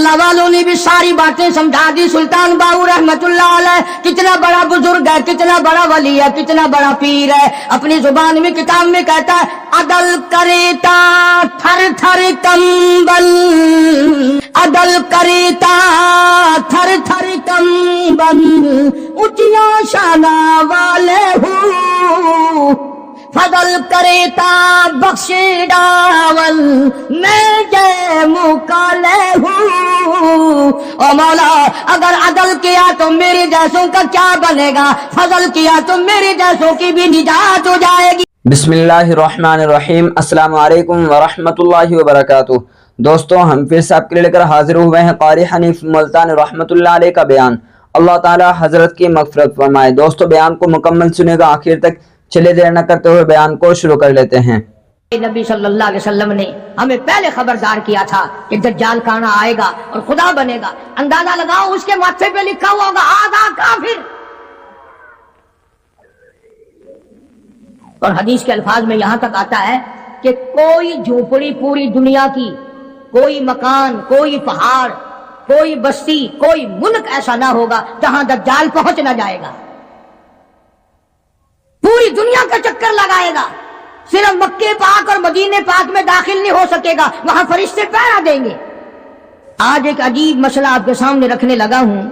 محلہ والوں نے بھی ساری باتیں سمجھا دی. سلطان باہو رحمتullah علیہ کتنا بڑا بزرگ ہے, کتنا بڑا ولی ہے, کتنا بڑا پیر ہے. اپنی زبان میں کتاب میں کہتا ہے عدل کریتا تھر تھر کمبل, عدل کریتا تھر تھر کمبل, اونچیاں شانہ والے ہوں, فضل کریتا بخش ڈاول, میں جے مکالے ہوں. او مولا اگر عدل کیا تو میرے جیسوں کا کیا بنے گا, فضل کیا تو میرے جیسوں کی بھی نجات ہو جائے گی. بسم اللہ الرحمن الرحیم. السلام علیکم ورحمۃ اللہ وبرکاتہ. دوستو ہم پھر سے آپ کے لے کر حاضر ہوئے ہیں قاری حنیف ملتانی رحمۃ اللہ علیہ کا بیان. اللہ تعالی حضرت کی مغفرت فرمائے. دوستو بیان کو مکمل سنے گا آخر تک. چلے دیر نہ کرتے ہوئے بیان کو شروع کر لیتے ہیں. نبی صلی اللہ علیہ وسلم نے ہمیں پہلے خبردار کیا تھا کہ دجال کانا آئے گا اور خدا بنے گا. اندازہ لگاؤ اس کے ماتھے پہ لکھا ہوا ہوگا آدھا کافر. اور حدیث کے الفاظ میں یہاں تک آتا ہے کہ کوئی جھوپڑی پوری دنیا کی, کوئی مکان, کوئی پہاڑ, کوئی بستی, کوئی ملک ایسا نہ ہوگا جہاں دجال پہنچ نہ جائے گا. پوری دنیا کا چکر لگائے گا, صرف مکے پاک اور مدینے پاک میں داخل نہیں ہو سکے گا, وہاں فرشتے پہرا دیں گے. آج ایک عجیب مسئلہ آپ کے سامنے رکھنے لگا ہوں,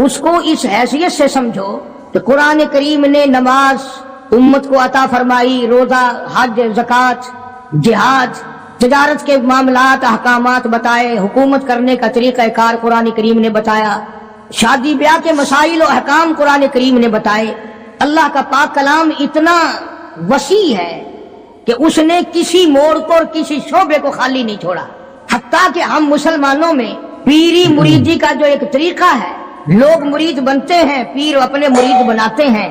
اس کو اس حیثیت سے سمجھو کہ قرآن کریم نے نماز امت کو عطا فرمائی, روزہ, حج, زکوٰۃ, جہاد, تجارت کے معاملات, احکامات بتائے, حکومت کرنے کا طریقہ کار قرآن کریم نے بتایا, شادی بیاہ کے مسائل و احکام قرآن کریم نے بتائے. اللہ کا پاک کلام اتنا وسیع ہے کہ اس نے کسی موڑ کو اور کسی شعبے کو خالی نہیں چھوڑا. حتیٰ کہ ہم مسلمانوں میں پیری مریدی کا جو ایک طریقہ ہے, لوگ مرید بنتے ہیں, پیر اپنے مرید بناتے ہیں.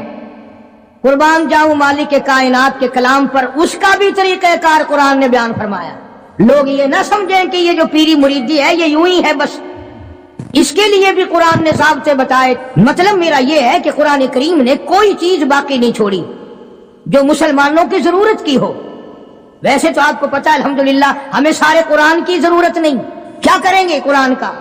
قربان جاؤں مالک کے کائنات کے کلام پر, اس کا بھی طریقہ کار قرآن نے بیان فرمایا. لوگ یہ نہ سمجھیں کہ یہ جو پیری مریدی ہے یہ یوں ہی ہے بس, اس کے لیے بھی قرآن نے ضابطے بتائے. مطلب میرا یہ ہے کہ قرآن کریم نے کوئی چیز باقی نہیں چھوڑی جو مسلمانوں کی ضرورت کی ہو. ویسے تو آپ کو پتا ہے الحمدللہ ہمیں سارے قرآن کی ضرورت نہیں, کیا کریں گے قرآن کا.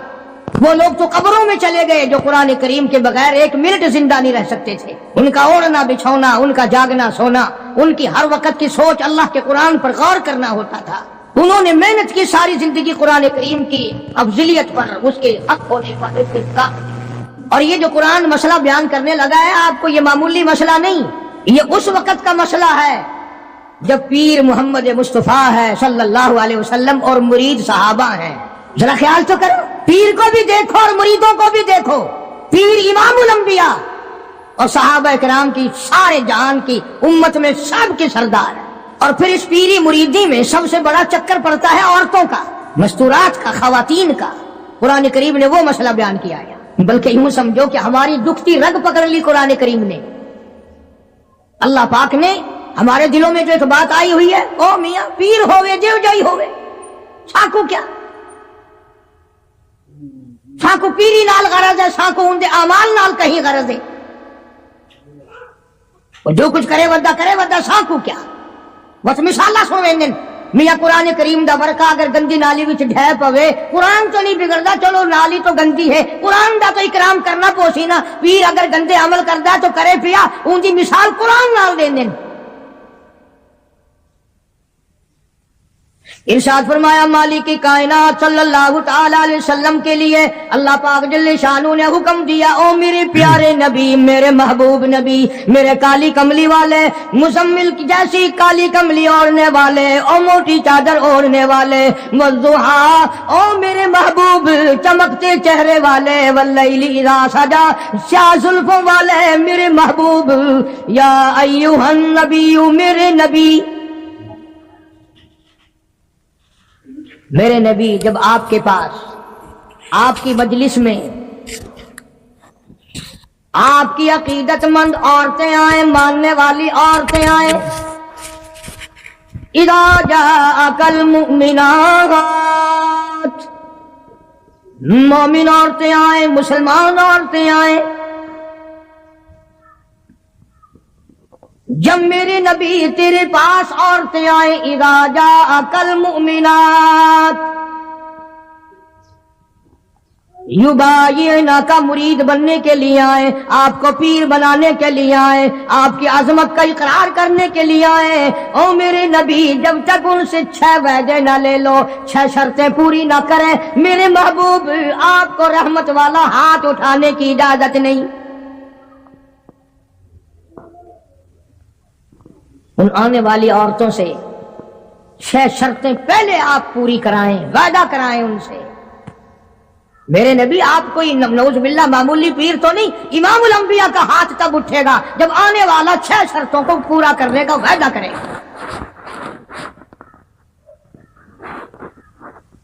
وہ لوگ تو قبروں میں چلے گئے جو قرآن کریم کے بغیر ایک منٹ زندہ نہیں رہ سکتے تھے. ان کا اوڑھنا بچھونا, ان کا جاگنا سونا, ان کی ہر وقت کی سوچ اللہ کے قرآن پر غور کرنا ہوتا تھا. انہوں نے محنت کی ساری زندگی قرآن کریم کی افضلیت پر, اس کے حق ہونے پر. اور یہ جو قرآن مسئلہ بیان کرنے لگا ہے آپ کو, یہ معمولی مسئلہ نہیں, یہ اس وقت کا مسئلہ ہے جب پیر محمد مصطفیٰ ہے صلی اللہ علیہ وسلم اور مرید صحابہ ہیں. ذرا خیال تو کرو, پیر کو بھی دیکھو اور مریدوں کو بھی دیکھو. پیر امام الانبیاء اور صحابہ کرام کی سارے جہان کی امت میں سب کے سردار ہے. اور پھر اس پیری مریدی میں سب سے بڑا چکر پڑتا ہے عورتوں کا, مستورات کا, خواتین کا. قرآن کریم نے وہ مسئلہ بیان کیا ہے, بلکہ یوں سمجھو کہ ہماری دکھتی رگ پکڑ لی قرآن کریم نے. اللہ پاک نے ہمارے دلوں میں جو ایک بات آئی ہوئی ہے, او میاں پیر ہوئے جو جائی ہوئے, ساکو کیا, ساکو پیری نال غرض ہے, ساکو ان دے اعمال نال کہیں غرض ہے. جو کچھ کرے ودا ساکو کیا. بس مثالہ سویں میاں قرآن کریم دا ورقہ اگر گندی نالی وچ ڈھے پوے, قرآن تو نہیں بگڑدا, چلو نالی تو گندی ہے, قرآن دا تو اکرام کرنا پوسی نا. پیر اگر گندے عمل کردا تو کرے پیا, ان دی مثال قرآن نال دین دین. ارشاد فرمایا مالک کائنات صلی اللہ تعالی علیہ وسلم کے لیے اللہ پاک جل شانہ نے حکم دیا, او میرے پیارے نبی, میرے محبوب نبی, میرے کالی کملی والے, مزمل کی جیسی کالی کملی اوڑھنے والے, او موٹی چادر اوڑھنے والے, والضحیٰ, او میرے محبوب چمکتے چہرے والے, واللیل اذا سجا, سیاہ زلفوں والے میرے محبوب, یا ایھا النبی, میرے نبی. میرے نبی جب آپ کے پاس, آپ کی مجلس میں آپ کی عقیدت مند عورتیں آئیں, ماننے والی عورتیں آئیں, اذا جاءک المؤمنات, مومن عورتیں آئیں, مسلمان عورتیں آئیں. جب میرے نبی تیرے پاس عورتیں آئیں, اذا جاءک المؤمنات, युबायिना का मुरीद बनने के लिए आए, आपको पीर बनाने के लिए आए, आपकी अजमत का इकरार करने के लिए आए। ओ मेरे नबी, जब तक उनसे 6 वादे न ले लो, 6 शर्तें पूरी न करें, मेरे महबूब आपको रहमत वाला हाथ उठाने की इजाजत नहीं। उन आने वाली औरतों से 6 शर्तें पहले आप पूरी कराएं, वादा कराएं उनसे। मेरे नबी, आप कोई नौजुबिल्ला मामूली पीर तो नहीं, इमामुल अंबिया का हाथ तब उठेगा जब आने वाला 6 शर्तों को पूरा करने का वादा करेगा।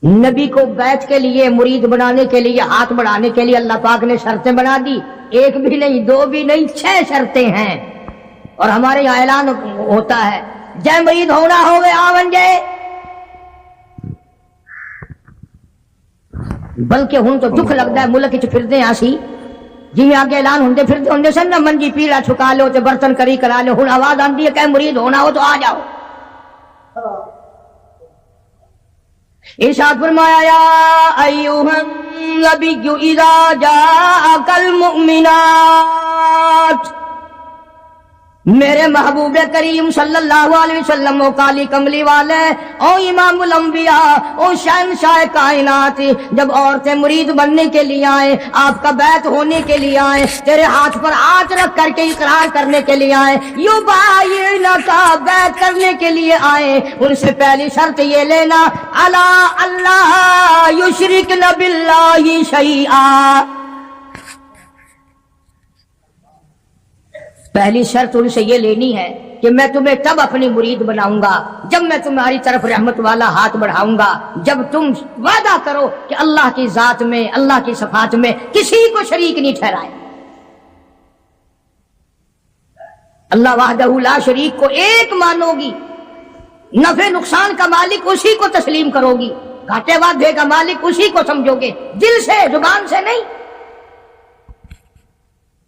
नबी को बैत के लिए, मुरीद बनाने के लिए, हाथ बढ़ाने के लिए अल्लाह पाक ने शर्तें बना दी। 1 भी नहीं, 2 भी नहीं, 6 शर्तें हैं। और हमारे यहाँ ऐलान होता है, जय मुरीद होना होवे आवन जय। बल्कि हुन तो दुख लगता है मुल्क च फिरदे आसी, जिवें आगे ऐलान होंदे फिरदे होंदे सन ना, मंजी पीला छुका लो ते बर्तन करी करा लो। हुन आवाज आंदी है कि मुरीद होना हो तो आ जाओ। इरशाद फरमाया, या अय्युहन नबिय्यु इज़ा जाअकल मुमिनात, मेरे महबूब करीम सल्लल्लाहु अलैहि वसल्लम, ओ काली कमली वाले, ओ इमामुल अंबिया, ओ शहंशाह कायनात, जब औरतें मुरीद बनने के लिए आए, आपका बैत होने के लिए आए, तेरे हाथ पर हाथ रख करके इकरार करने के लिए आए, युबायिना का बैत करने के लिए आए, उनसे पहली शर्त ये लेना, अला अल्लाह युशरिकन बिल्लाहि शैआ। पहली शर्त उनसे ये लेनी है कि मैं तुम्हें तब अपनी मुरीद बनाऊंगा जब मैं तुम्हारी तरफ रहमत वाला हाथ बढ़ाऊंगा, जब तुम वादा करो कि अल्लाह की जात में, अल्लाह की सफात में किसी को शरीक नहीं ठहराए। अल्लाह वाहदहू ला शरीक को एक मानोगी, नफे नुकसान का मालिक उसी को तस्लीम करोगी, घाटे वादे का मालिक उसी को समझोगे, दिल से, जुबान से नहीं।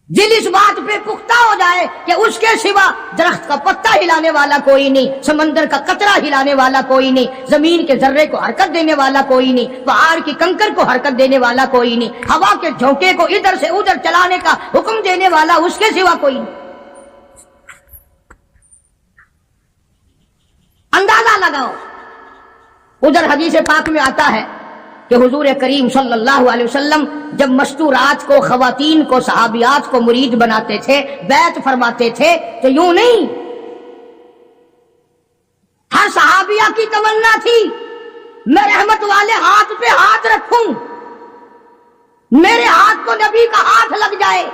दिल इस बात पे पुख्ता हो जाए कि उसके सिवा दरख्त का पत्ता हिलाने वाला कोई नहीं, समंदर का कतरा हिलाने वाला कोई नहीं, जमीन के जर्रे को हरकत देने वाला कोई नहीं, पहाड़ की कंकर को हरकत देने वाला कोई नहीं, हवा के झोंके को इधर से उधर चलाने का हुक्म देने वाला उसके सिवा कोई नहीं। अंदाजा लगाओ। उधर हदीस पाक में आता है कि हुजूर करीम सल्लल्लाहु अलैहि वसल्लम जब मस्तूरात को, खवातीन को, सहाबियात को मुरीद बनाते थे, बैत फरमाते थे, तो यूं नहीं, हर सहाबिया की तमन्ना थी मैं रहमत वाले हाथ पे हाथ रखूं, मेरे हाथ को नबी का हाथ लग जाए।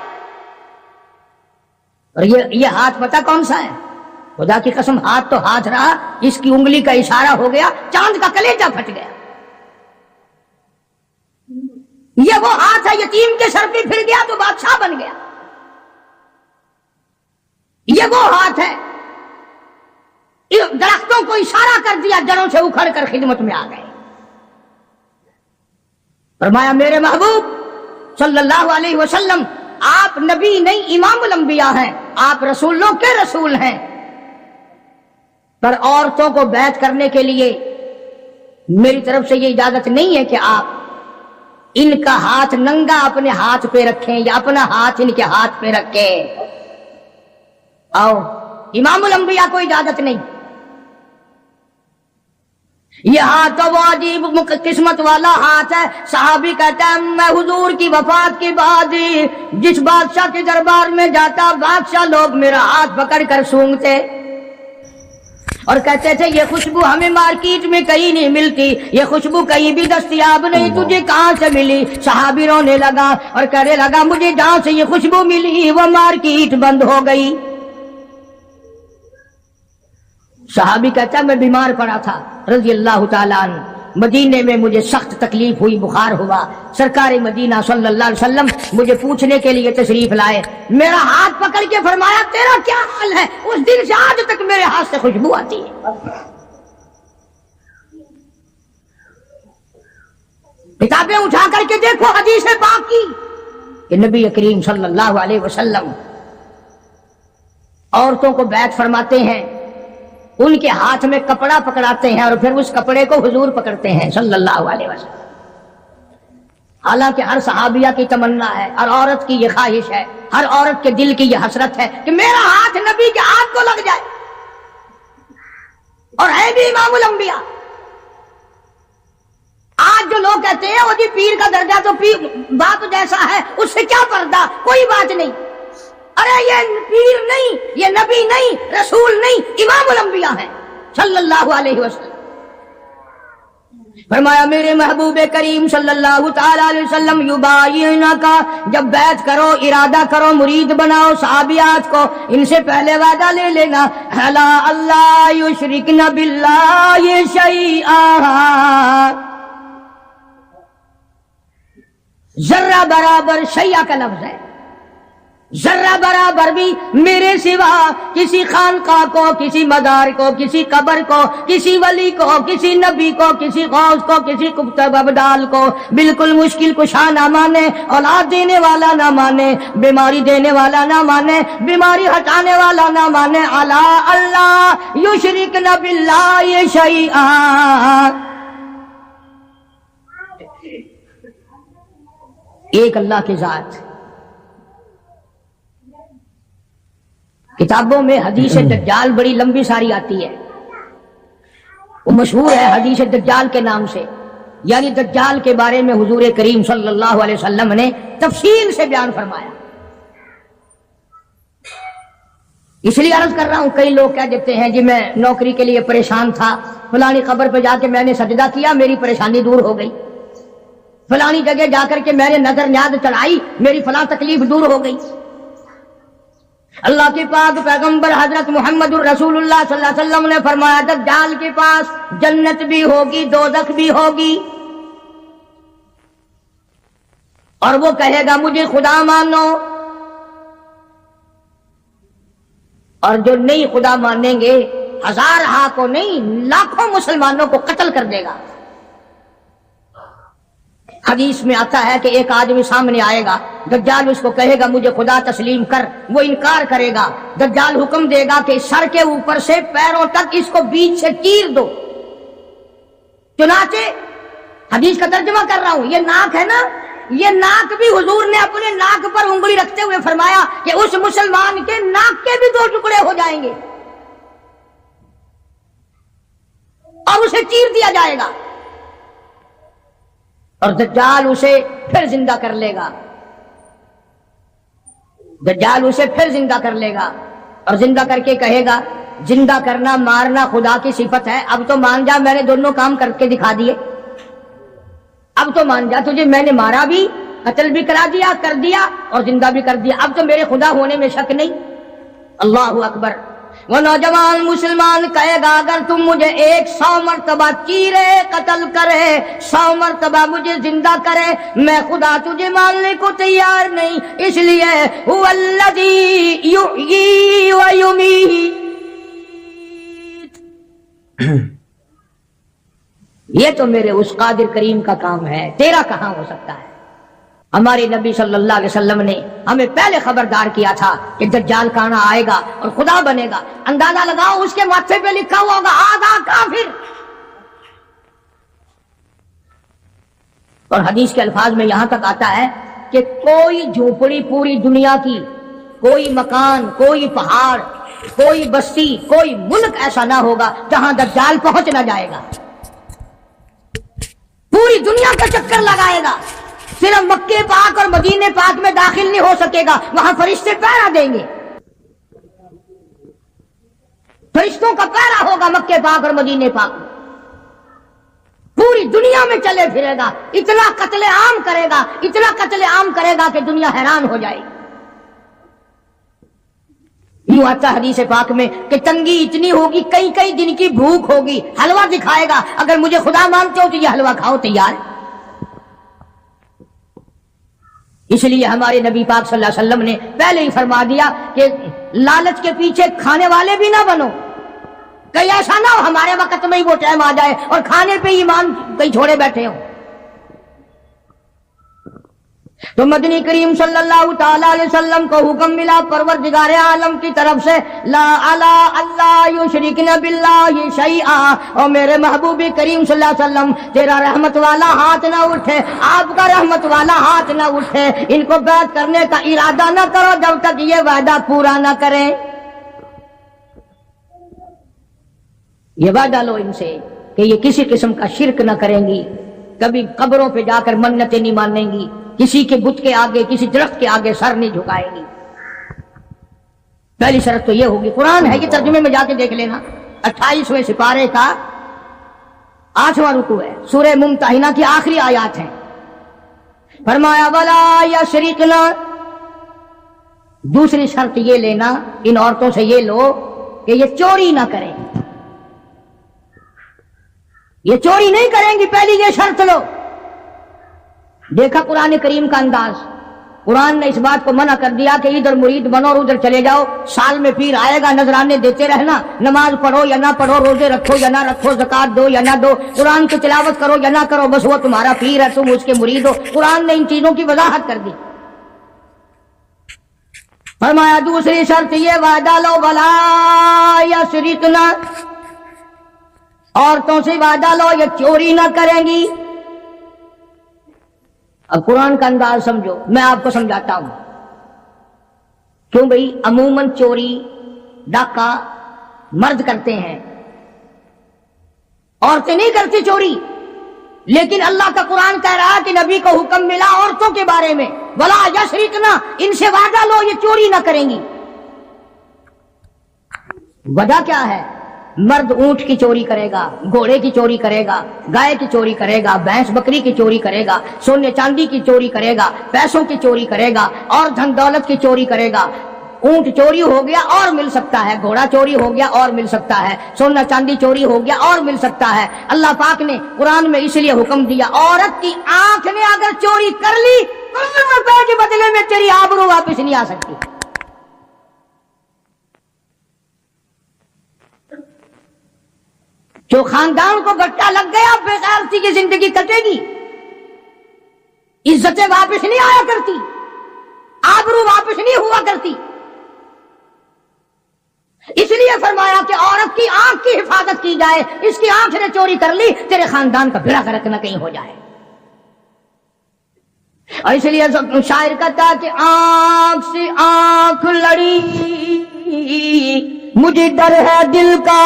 और ये हाथ पता कौन सा है? खुदा की कसम, हाथ तो हाथ रहा, इसकी उंगली का इशारा हो गया, चांद का कलेजा फट गया। ये वो हाथ है, यतीम के सर पे फिर गया तो बादशाह बन गया। ये वो हाथ है, दरख्तों को इशारा कर दिया, जड़ों से उखड़ कर खिदमत में आ गए। फरमाया, मेरे महबूब सल्लल्लाहु अलैहि वसल्लम, आप नबी नहीं, इमामुल अंबिया हैं, आप रसूलों के रसूल हैं, पर औरतों को बैत करने के लिए मेरी तरफ से ये इजाजत नहीं है कि आप इनका हाथ नंगा अपने हाथ पे रखें या अपना हाथ इनके हाथ पे रखें। आओ, इमामुल अंबिया को इजाजत नहीं। यह हाथ तो वो अजीब किस्मत वाला हाथ है। सहाबी कहता है, मैं हुजूर की वफात के बाद जिस बादशाह के दरबार में जाता, बादशाह लोग मेरा हाथ पकड़ कर सूंघते और कहते थे, ये खुशबू हमें मार्केट में कहीं नहीं मिलती, ये खुशबू कहीं भी दस्तयाब नहीं, तुझे कहां से मिली? सहाबी रोने लगा और कहने लगा, मुझे जहां से ये खुशबू मिली वो मार्केट बंद हो गई। सहाबी कहता, मैं बीमार पड़ा था रज़ी अल्लाह ताला अन्हु, मदीने में मुझे सख्त तकलीफ हुई, बुखार हुआ। सरकार मदीना सल्लल्लाहु अलैहि वसल्लम मुझे पूछने के लिए तशरीफ लाए, मेरा हाथ पकड़ के फरमाया, तेरा क्या हाल है? उस दिन से आज तक मेरे हाथ से खुशबू आती है। किताबें उठा करके देखो हदीस पाक की कि नबी करीम सल्लल्लाहु अलैहि वसल्लम औरतों को बैत फरमाते हैं, उनके हाथ में कपड़ा पकड़ाते हैं और फिर उस कपड़े को हुजूर पकड़ते हैं सल्लल्लाहु अलैहि वसल्लम। حالانکہ ہر صحابیہ کی تمنا ہے، ہر عورت کی یہ خواہش ہے، ہر عورت کے دل کی یہ حسرت ہے کہ میرا ہاتھ نبی کے ہاتھ کو لگ جائے، اور ہے بھی امام الانبیاء۔ آج جو لوگ کہتے ہیں وہ جی پیر کا درجہ تو پیر بات جیسا ہے، اس سے کیا پردہ، کوئی بات نہیں۔ ارے یہ پیر نہیں، یہ نبی نہیں، رسول نہیں، امام الانبیاء ہیں صلی اللہ علیہ وسلم۔ فرمایا میرے محبوب کریم صلی اللہ تعالی علیہ وسلم یبایعنکا، جب بیعت کرو، ارادہ کرو، مرید بناؤ صحابیات کو، ان سے پہلے وعدہ لے لینا، الا اللہ یشرکن باللہ شیئا، ذرہ برابر، شیعہ کا لفظ ہے، ذرہ برابر بھی میرے سوا کسی خانقاہ کو، کسی مزار کو، کسی قبر کو، کسی ولی کو، کسی نبی کو، کسی غوث کو، کسی کتب ابدال کو بالکل مشکل کشا نہ مانے، اولاد دینے والا نہ مانے، بیماری دینے والا نہ مانے، بیماری ہٹانے والا نہ مانے، الا اللہ یشرکن باللہ شیئا، ایک اللہ کی ذات۔ کتابوں میں حدیث دجال بڑی لمبی ساری آتی ہے، وہ مشہور ہے حدیث دجال کے نام سے، یعنی دجال کے بارے میں حضور کریم صلی اللہ علیہ وسلم نے تفصیل سے بیان فرمایا۔ اس لیے عرض کر رہا ہوں، کئی لوگ کہہ دیتے ہیں جی میں نوکری کے لیے پریشان تھا، فلانی قبر پہ جا کے میں نے سجدہ کیا، میری پریشانی دور ہو گئی، فلانی جگہ جا کر کے میں نے نظر نیاز چڑھائی، میری فلاں تکلیف دور ہو گئی۔ اللہ کے پاک پیغمبر حضرت محمد الرسول اللہ صلی اللہ علیہ وسلم نے فرمایا دجال کے پاس جنت بھی ہوگی، دوزخ بھی ہوگی، اور وہ کہے گا مجھے خدا مانو، اور جو نہیں خدا مانیں گے ہزارہا کو نہیں لاکھوں مسلمانوں کو قتل کر دے گا۔ حدیث میں آتا ہے کہ ایک آدمی سامنے آئے گا، دجال اس کو کہے گا مجھے خدا تسلیم کر، وہ انکار کرے گا، دجال حکم دے گا کہ سر کے اوپر سے پیروں تک اس کو بیچ سے چیر دو۔ چنانچہ حدیث کا ترجمہ کر رہا ہوں، یہ ناک ہے نا، یہ ناک بھی حضور نے اپنے ناک پر انگلی رکھتے ہوئے فرمایا کہ اس مسلمان کے ناک کے بھی 2 ٹکڑے ہو جائیں گے اور اسے چیر دیا جائے گا، اور دجال اسے پھر زندہ کر لے گا، دجال اسے پھر زندہ کر لے گا، اور زندہ کر کے کہے گا زندہ کرنا مارنا خدا کی صفت ہے، اب تو مان جا میں نے دونوں کام کر کے دکھا دیے، اب تو مان جا تجھے میں نے مارا بھی، قتل بھی کرا دیا، کر دیا، اور زندہ بھی کر دیا، اب تو میرے خدا ہونے میں شک نہیں۔ اللہ اکبر۔ وہ نوجوان مسلمان کہے گا اگر تم مجھے 100 مرتبہ چیرے، قتل کرے، 100 مرتبہ مجھے زندہ کرے، میں خدا تجھے ماننے کو تیار نہیں، اس لیے هو الذی یحیی و یمیت، یہ تو میرے اس قادر کریم کا کام ہے، تیرا کہاں ہو سکتا ہے۔ ہمارے نبی صلی اللہ علیہ وسلم نے ہمیں پہلے خبردار کیا تھا کہ دجال کانا آئے گا اور خدا بنے گا، اندازہ لگاؤ اس کے ماتھے پہ لکھا ہوا ہوگا آدھا کافر، اور حدیث کے الفاظ میں یہاں تک آتا ہے کہ کوئی جھوپڑی پوری دنیا کی، کوئی مکان، کوئی پہاڑ، کوئی بستی، کوئی ملک ایسا نہ ہوگا جہاں دجال پہنچ نہ جائے گا، پوری دنیا کا چکر لگائے گا، صرف مکے پاک اور مدینے پاک میں داخل نہیں ہو سکے گا، وہاں فرشتے پہرا دیں گے، فرشتوں کا پہرا ہوگا مکے پاک اور مدینے پاک میں، پوری دنیا میں چلے پھرے گا، اتنا قتل عام کرے گا، اتنا قتل عام کرے گا کہ دنیا حیران ہو جائے گی۔ یوں آتا حدیث پاک میں کہ تنگی اتنی ہوگی، کئی کئی دن کی بھوک ہوگی، حلوہ دکھائے گا، اگر مجھے خدا مانتے ہو تو یہ حلوہ کھاؤ، تیار۔ اس لیے ہمارے نبی پاک صلی اللہ علیہ وسلم نے پہلے ہی فرما دیا کہ لالچ کے پیچھے کھانے والے بھی نہ بنو، کہیں ایسا نہ ہو ہمارے وقت میں ہی وہ ٹائم آ جائے اور کھانے پہ ایمان کہیں چھوڑے بیٹھے ہو۔ تو مدنی کریم صلی اللہ تعالی علیہ وسلم کو حکم ملا پروردگار عالم کی طرف سے لا الا اللہ یشرکن باللہ شیئا، اور میرے محبوب کریم صلی اللہ علیہ وسلم تیرا رحمت والا ہاتھ نہ اٹھے، آپ کا رحمت والا ہاتھ نہ اٹھے، ان کو بیعت کرنے کا ارادہ نہ کرو جب تک یہ وعدہ پورا نہ کریں۔ یہ وعدہ لو ان سے کہ یہ کسی قسم کا شرک نہ کریں گی، کبھی قبروں پہ جا کر منتیں نہیں مانیں گی، کسی کے بت کے آگے، کسی درخت کے آگے سر نہیں جھکائیں گی۔ پہلی شرط تو یہ ہوگی، قرآن ہے، یہ ترجمے میں جا کے دیکھ لینا، 28ویں سپارے کا 8واں رکوع ہے، سورہ ممتحنہ کی آخری آیات ہیں۔ فرمایا ولا یشرکنا، دوسری شرط یہ لینا ان عورتوں سے، یہ لو کہ یہ چوری نہ کریں، یہ چوری نہیں کریں گی، پہلی یہ شرط لو۔ دیکھا قرآن کریم کا انداز، قرآن نے اس بات کو منع کر دیا کہ ادھر مرید بنو اور ادھر چلے جاؤ، سال میں پیر آئے گا نذرانے دیتے رہنا، نماز پڑھو یا نہ پڑھو، روزے رکھو یا نہ رکھو، زکات دو یا نہ دو، قرآن کی تلاوت کرو یا نہ کرو، بس وہ تمہارا پیر ہے، تم اس کے مرید ہو۔ قرآن نے ان چیزوں کی وضاحت کر دی۔ فرمایا دوسری شرط یہ وعدہ لو ولا یشرکنا، عورتوں سے وعدہ لو یہ چوری نہ کریں گی۔ اب قرآن کا انداز سمجھو، میں آپ کو سمجھاتا ہوں۔ کیوں بھئی؟ عموماً چوری ڈاکہ مرد کرتے ہیں، عورتیں نہیں کرتی چوری، لیکن اللہ کا قرآن کہہ رہا کہ نبی کو حکم ملا عورتوں کے بارے میں ولا یشرکنا، ان سے وعدہ لو یہ چوری نہ کریں گی۔ وجہ کیا ہے؟ مرد اونٹ کی چوری کرے گا، گھوڑے کی چوری کرے گا، گائے کی چوری کرے گا، بھینس بکری کی چوری کرے گا، سونے چاندی کی چوری کرے گا، پیسوں کی چوری کرے گا، اور دھن دولت کی چوری کرے گا۔ اونٹ چوری ہو گیا اور مل سکتا ہے، گھوڑا چوری ہو گیا اور مل سکتا ہے، سونا چاندی چوری ہو گیا اور مل سکتا ہے۔ اللہ پاک نے قرآن میں اس لیے حکم دیا، عورت کی آنکھ نے اگر چوری کر لی تو روپے کے بدلے میں تیری آبرو واپس نہیں آ سکتی۔ جو خاندان کو گٹا لگ گیا بے غیرتی کی زندگی کٹے گی، عزتیں واپس نہیں آیا کرتی، آبرو واپس نہیں ہوا کرتی۔ اس لیے فرمایا کہ عورت کی آنکھ کی حفاظت کی جائے، اس کی آنکھ نے چوری کر لی تیرے خاندان کا بھیڑا غرق نہ کہیں ہو جائے۔ اور اس لیے شاعر کہتا ہے کہ آنکھ سے آنکھ لڑی مجھے ڈر ہے دل کا،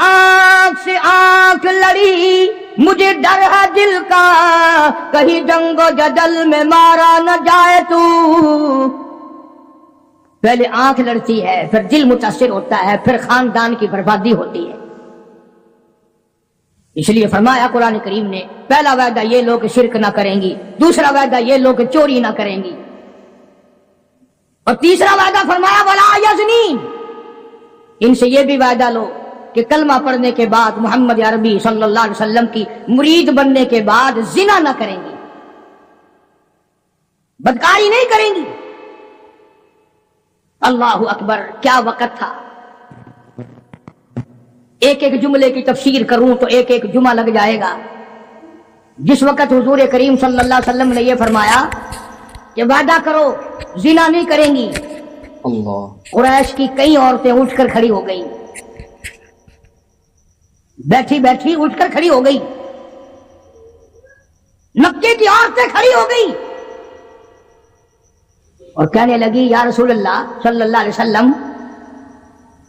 آنکھ سے آنکھ لڑی مجھے ڈر ہے دل کا، کہیں جنگ و جدل میں مارا نہ جائے تو۔ پہلے آنکھ لڑتی ہے، پھر دل متاثر ہوتا ہے، پھر خاندان کی بربادی ہوتی ہے۔ اس لیے فرمایا قرآن کریم نے، پہلا وعدہ یہ لوگ شرک نہ کریں گی، دوسرا وعدہ یہ لوگ چوری نہ کریں گی، اور تیسرا وعدہ فرمایا ولا یزنین، ان سے یہ بھی وعدہ لو کہ کلمہ پڑھنے کے بعد محمد عربی صلی اللہ علیہ وسلم کی مرید بننے کے بعد زنا نہ کریں گی، بدکاری نہیں کریں گی۔ اللہ اکبر، کیا وقت تھا! ایک ایک جملے کی تفسیر کروں تو ایک ایک جمعہ لگ جائے گا۔ جس وقت حضور کریم صلی اللہ علیہ وسلم نے یہ فرمایا کہ وعدہ کرو زنا نہیں کریں گی، اللہ، قریش کی کئی عورتیں اٹھ کر کھڑی ہو گئی، بیٹھی بیٹھی اٹھ کر کھڑی ہو گئی، مکے کی عورتیں کھڑی ہو گئی اور کہنے لگی یا رسول اللہ صلی اللہ علیہ وسلم،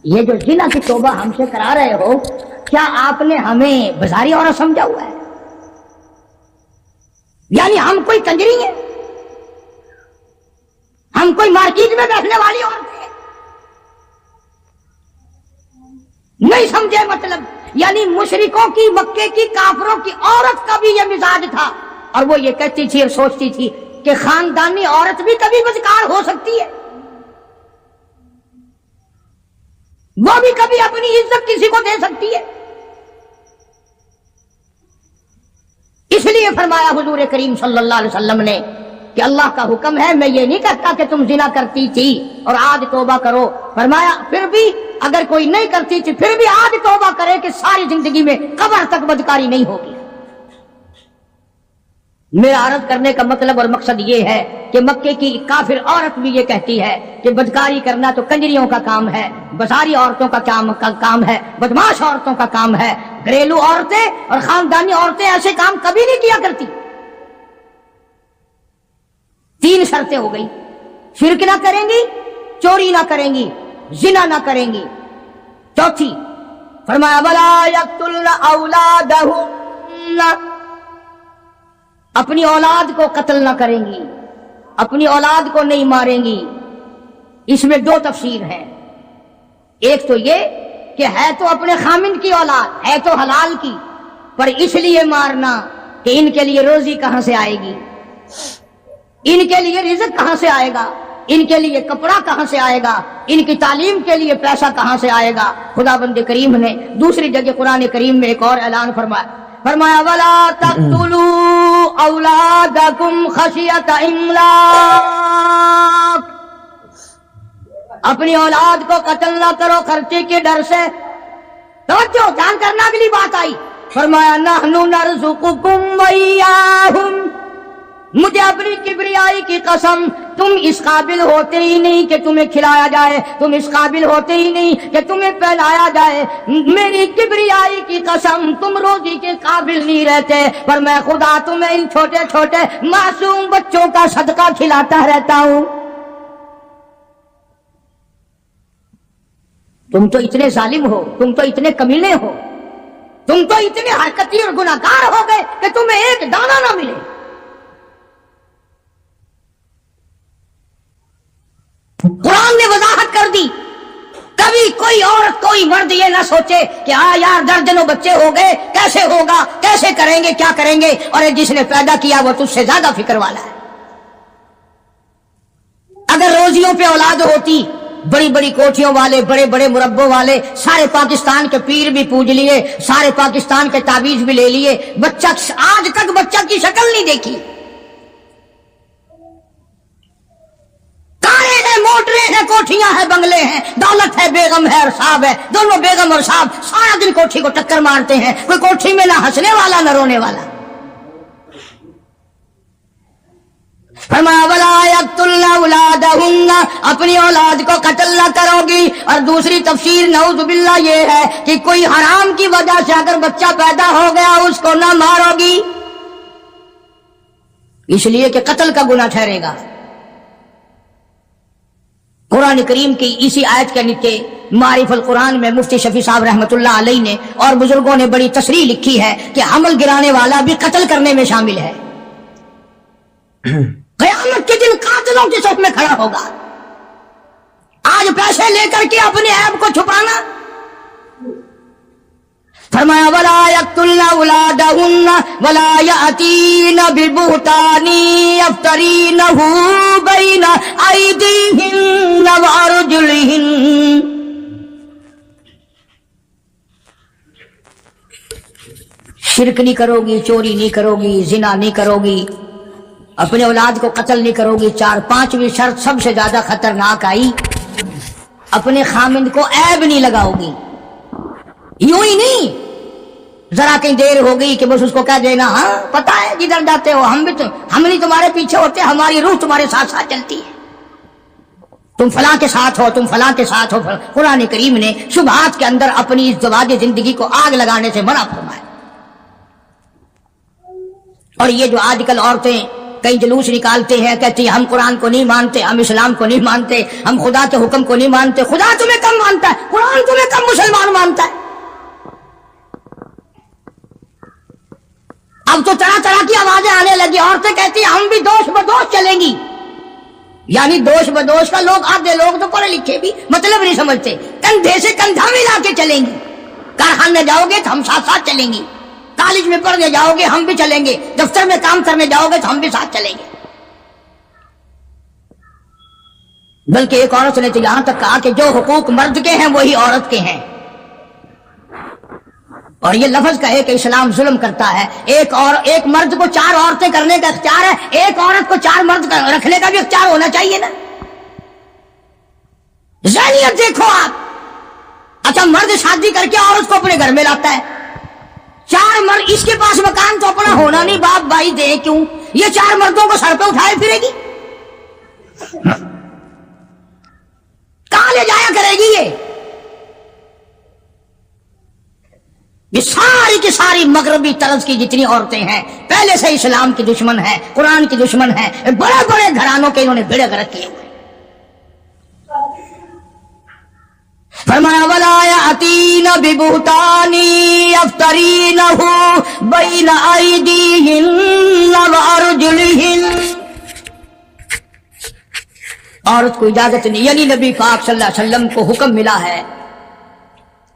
یہ جو زنا کی توبہ ہم سے کرا رہے ہو، کیا آپ نے ہمیں بازاری عورت سمجھا ہوا ہے؟ یعنی ہم کوئی کنجری ہیں؟ ہم کوئی مارکیٹ میں بیٹھنے والی عورت ہیں؟ نہیں سمجھے مطلب، یعنی مشرکوں کی، مکے کی کافروں کی عورت کا بھی یہ مزاج تھا، اور وہ یہ کہتی تھی اور سوچتی تھی کہ خاندانی عورت بھی کبھی بدکار ہو سکتی ہے، وہ بھی کبھی اپنی عزت کسی کو دے سکتی ہے۔ اس لیے فرمایا حضور کریم صلی اللہ علیہ وسلم نے کہ اللہ کا حکم ہے، میں یہ نہیں کہتا کہ تم زنا کرتی تھی اور آج توبہ کرو، فرمایا پھر بھی اگر کوئی نہیں کرتی تھی پھر بھی آج توبہ کرے کہ ساری زندگی میں قبر تک بدکاری نہیں ہوگی۔ मेरा अर्ज करने का मतलब और मकसद ये है कि मक्के की काफिर औरत भी ये कहती है कि बदकारी करना तो कंजरियों का काम है, बसारी औरतों का काम है, बदमाश औरतों का काम है। घरेलू औरतें और खानदानी औरतें ऐसे काम कभी नहीं किया करती। 3 शर्तें हो गई, शिरक ना करेंगी, चोरी ना करेंगी, जिना ना करेंगी। चौथी फरमाया वला यक्तुलना औलादहुन्ना, अपनी औलाद को कत्ल ना करेंगी, अपनी औलाद को नहीं मारेंगी। इसमें 2 तफसीर हैं। एक तो ये कि है तो अपने खामिन की औलाद, है तो हलाल की, पर इसलिए मारना कि इनके लिए रोजी कहां से आएगी, इनके लिए रिज़्क कहां से आएगा, इनके लिए कपड़ा कहां से आएगा, इनकी तालीम के लिए पैसा कहां से आएगा। खुदाबंद करीम ने दूसरी जगह कुरान करीम में एक और ऐलान फरमाया वला तक़्तुलू औलादकुम खशियत इमलाक, अपनी औलाद को कत्ल ना करो खर्चे के डर से। तवज्जो, ध्यान करना, अगली बात आई। फरमाया नहनु नरज़ुकुकुम व इय्याहुम, मुझे अपनी किबरियाई की कसम, तुम इस काबिल होते ही नहीं कि तुम्हें खिलाया जाए, तुम इस काबिल होते ही नहीं कि तुम्हें पहनाया जाए। मेरी किबरियाई की कसम, तुम रोजी के काबिल नहीं रहते, पर मैं खुदा तुम्हें इन छोटे छोटे मासूम बच्चों का सदका खिलाता रहता हूं। तुम तो इतने जालिम हो, तुम तो इतने कमीने हो, तुम तो इतने हरकती और गुनाहगार हो गए कि तुम्हें एक दाना ना मिले। कुरान ने वजाहत कर दी। कभी कोई औरत कोई मर्द ये ना सोचे कि हाँ यार दर्जनों बच्चे हो गए, कैसे होगा, कैसे करेंगे, क्या करेंगे, और जिसने पैदा किया वो तुझसे ज्यादा फिक्र वाला है। अगर रोजियों पे औलाद होती, बड़ी बड़ी कोठियों वाले, बड़े बड़े मुरब्बों वाले, सारे पाकिस्तान के पीर भी पूज लिए, सारे पाकिस्तान के ताबीज भी ले लिए, बच्चा आज तक बच्चा की शक्ल नहीं देखी। कारें हैं, मोटरें हैं, कोठियां हैं, बंगले हैं, दौलत है, बेगम है और साहब है, दोनों बेगम और साहब सारा दिन कोठी को टक्कर मारते हैं। कोई कोठी में ना हंसने वाला ना रोने वाला। फरमाया वला यक़्तुलना औलादहुन्ना, अपनी औलाद को कत्ल न करोगी। और दूसरी तफसीर नऊज़ुबिल्लाह ये है कि कोई हराम की वजह से अगर बच्चा पैदा हो गया उसको न मारोगी, इसलिए कि कत्ल का गुनाह ठहरेगा। कुरान करीम की इसी आयत के नीचे मारिफुल कुरान में मुफ्ती शफी साहब रहमतुल्लाह अलैह ने और बुजुर्गों ने बड़ी तशरीह लिखी है कि हमल गिराने वाला भी कत्ल करने में शामिल है। क़यामत के दिन कातिलों की सफ में खड़ा होगा। आज पैसे लेकर के अपने ऐब को छुपाना। फरमाया वला यक़्तुलना औलादहुन्ना वला यातीना बिबुहतानी यफ्तरीनहु बैना अयदीहिन्ना व अर्जुलिहिन्ना, शिरक नहीं करोगी, चोरी नहीं करोगी, जिना नहीं करोगी, अपने औलाद को कत्ल नहीं करोगी। 4-5वीं शर्त सबसे ज्यादा खतरनाक आई, अपने खामिंद को ऐब नहीं लगाओगी। यूं ही नहीं जरा कहीं देर हो गई कि बस उसको कह देना हाँ पता है जिधर जाते हो हम नहीं तुम्हारे पीछे होते, हमारी रूह तुम्हारे साथ साथ चलती है, तुम फलां के साथ हो, तुम फलां के साथ हो। कुरान करीम ने शुबहात के अंदर अपनी इस ज़वाज जिंदगी को आग लगाने से मना फरमाया। और ये जो आजकल औरतें कई जुलूस निकालते हैं, कहती हैं हम कुरान को नहीं मानते, हम इस्लाम को नहीं मानते, हम खुदा के हुक्म को नहीं मानते। खुदा तुम्हें कम मानता है, कुरान तुम्हें कम मुसलमान मानता है। अब तो तरह तरह की आवाजें आने लगी। औरतें कहती हैं हम भी दोष बदोष चलेंगी, यानी दोष बदोष का लोग आधे लोग तो पढ़े लिखे भी मतलब नहीं समझते, कंधे से कंधा मिला के चलेंगी। कारखाने जाओगे तो हम साथ साथ चलेंगी, कॉलेज में पढ़ने जाओगे हम भी चलेंगे, दफ्तर में काम करने जाओगे तो हम भी साथ चलेंगे। बल्कि एक औरत ने तो यहां तक कहा कि जो हुकूक मर्द के हैं वही औरत के हैं। और ये लफ्ज कहे कि इस्लाम जुल्म करता है। एक मर्द को 4 औरतें करने का इख्तियार है, एक औरत को 4 मर्द रखने का भी इख्तियार होना चाहिए ना। ज़हनियत देखो आप। अच्छा, मर्द शादी करके औरत को अपने घर में लाता है, 4 मर्द, इसके पास मकान तो अपना होना नहीं, बाप भाई दे क्यों, ये 4 मर्दों को सर पे उठाए फिरेगी, कहां ले जाया करेगी? ये सारी की सारी मगरबी तरज की जितनी औरतें हैं पहले से इस्लाम की दुश्मन है, कुरान की दुश्मन है, बड़े बड़े घरानों के इन्होंने बेड़े गर्क किए हुए। फरमाया वला यातीन बिबुहतानी अफ्तरीनहु बैन अयदीहिन व अर्जुलिहिन। औरत को इजाजत नहीं, यानी नबी पाक सल्लल्लाहु अलैहि वसल्लम को हुक्म मिला है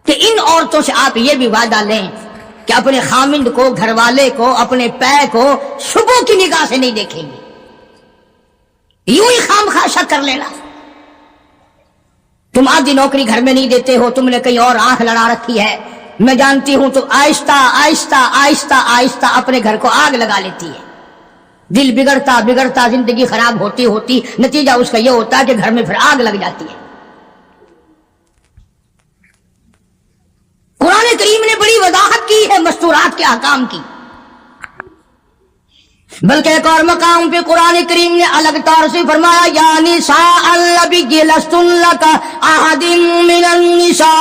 कि इन औरतों से आप ये भी वादा लें कि अपने खामिंद को, घरवाले को, अपने पैर को सुबह की निगाह से नहीं देखेंगे, यूं ही खामखा शक कर लेना। तुम आधी नौकरी घर में नहीं देते हो, तुमने कहीं और आंख लड़ा रखी है, मैं जानती हूं, तो आहिस्ता आहिस्ता आहिस्ता आहिस्ता अपने घर को आग लगा लेती है। दिल बिगड़ता बिगड़ता जिंदगी खराब होती होती नतीजा उसका यह होता है कि घर में फिर आग लग जाती है। कुरान करीम ने बड़ी वजाहत की है मस्तूरात के अहकाम की, बल्कि एक और मकाम पे कुरान करीम ने अलग तौर से फरमाया या निसा अल्लबी लस्तुल्लका अहदिन मिनन निसा।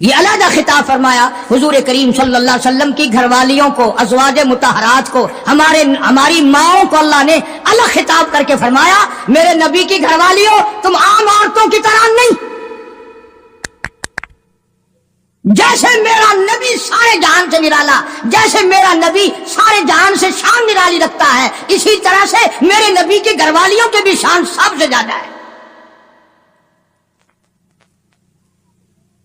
ये अलग खिताब फरमाया हुजूर करीम सल्लल्लाहु अलैहि वसल्लम की घरवालियों को, अज़वाज मुतहरात को, हमारी माओं को अल्लाह ने अलग खिताब करके फरमाया मेरे नबी की घरवालियों तुम आम औरतों की तरह नहीं, जैसे मेरा नबी सारे जहान से निराला, जैसे मेरा नबी सारे जहान से शान निराली रखता है, इसी तरह से मेरे नबी की घरवालियों के भी शान सबसे ज्यादा है।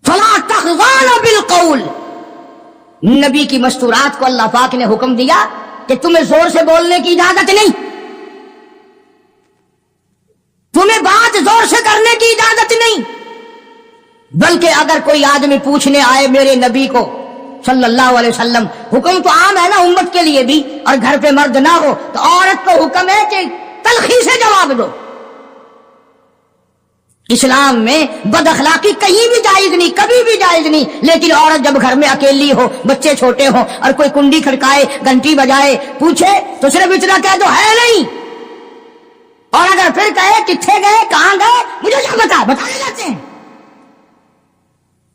फला तख़ज़ान बिलक़ौल, नबी की मस्तूरात को अल्लाह पाक ने हुक्म दिया कि तुम्हें जोर से बोलने की इजाजत नहीं, तुम्हें बात जोर से करने की इजाजत नहीं, बल्कि अगर कोई आदमी पूछने आए मेरे नबी को सल्लल्लाहु अलैहि वसल्लम, हुक्म तो आम है ना उम्मत के लिए भी, और घर पे मर्द ना हो तो औरत को हुक्म है कि तलखी से जवाब दो। इस्लाम में बदअखलाकी कहीं भी जायज नहीं, कभी भी जायज नहीं, लेकिन औरत जब घर में अकेली हो, बच्चे छोटे हो और कोई कुंडी खड़काए, घंटी बजाए, पूछे तो सिर्फ इतना कह दो है नहीं, और अगर फिर कहे किथे गए, कहां गए, मुझे क्या बताने जाते हैं,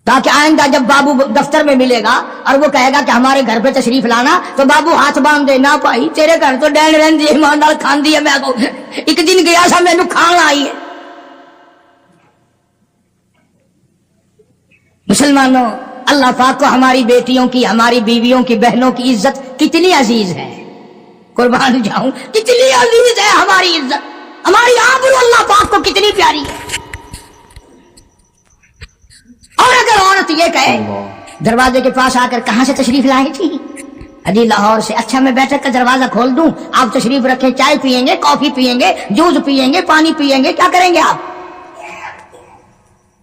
ताकि आइंदा जब बाबू दफ्तर में मिलेगा और वो कहेगा कि हमारे घर पे तशरीफ लाना, तो बाबू हाथ बांध दे, ना भाई तेरे घर तो डैन रहती है, ईमानदार खांदी है, मैं एक दिन गया था मैनू खान आई है। मुसलमानों, अल्लाह पाक को हमारी बेटियों की, हमारी बीवियों की, बहनों की इज्जत कितनी अजीज है, कुर्बान जाऊं, कितनी अजीज है हमारी इज्जत, हमारी आबरू अल्लाह पाक को कितनी प्यारी है। और अगर औरत ये कहे दरवाजे के पास आकर कहां से तशरीफ लाई थी, अजी लाहौर से, अच्छा मैं बैठक का दरवाजा खोल दूं, आप तशरीफ रखें, चाय पियेंगे, कॉफी पियेंगे, जूस पियेंगे, पानी पियेंगे, क्या करेंगे आप?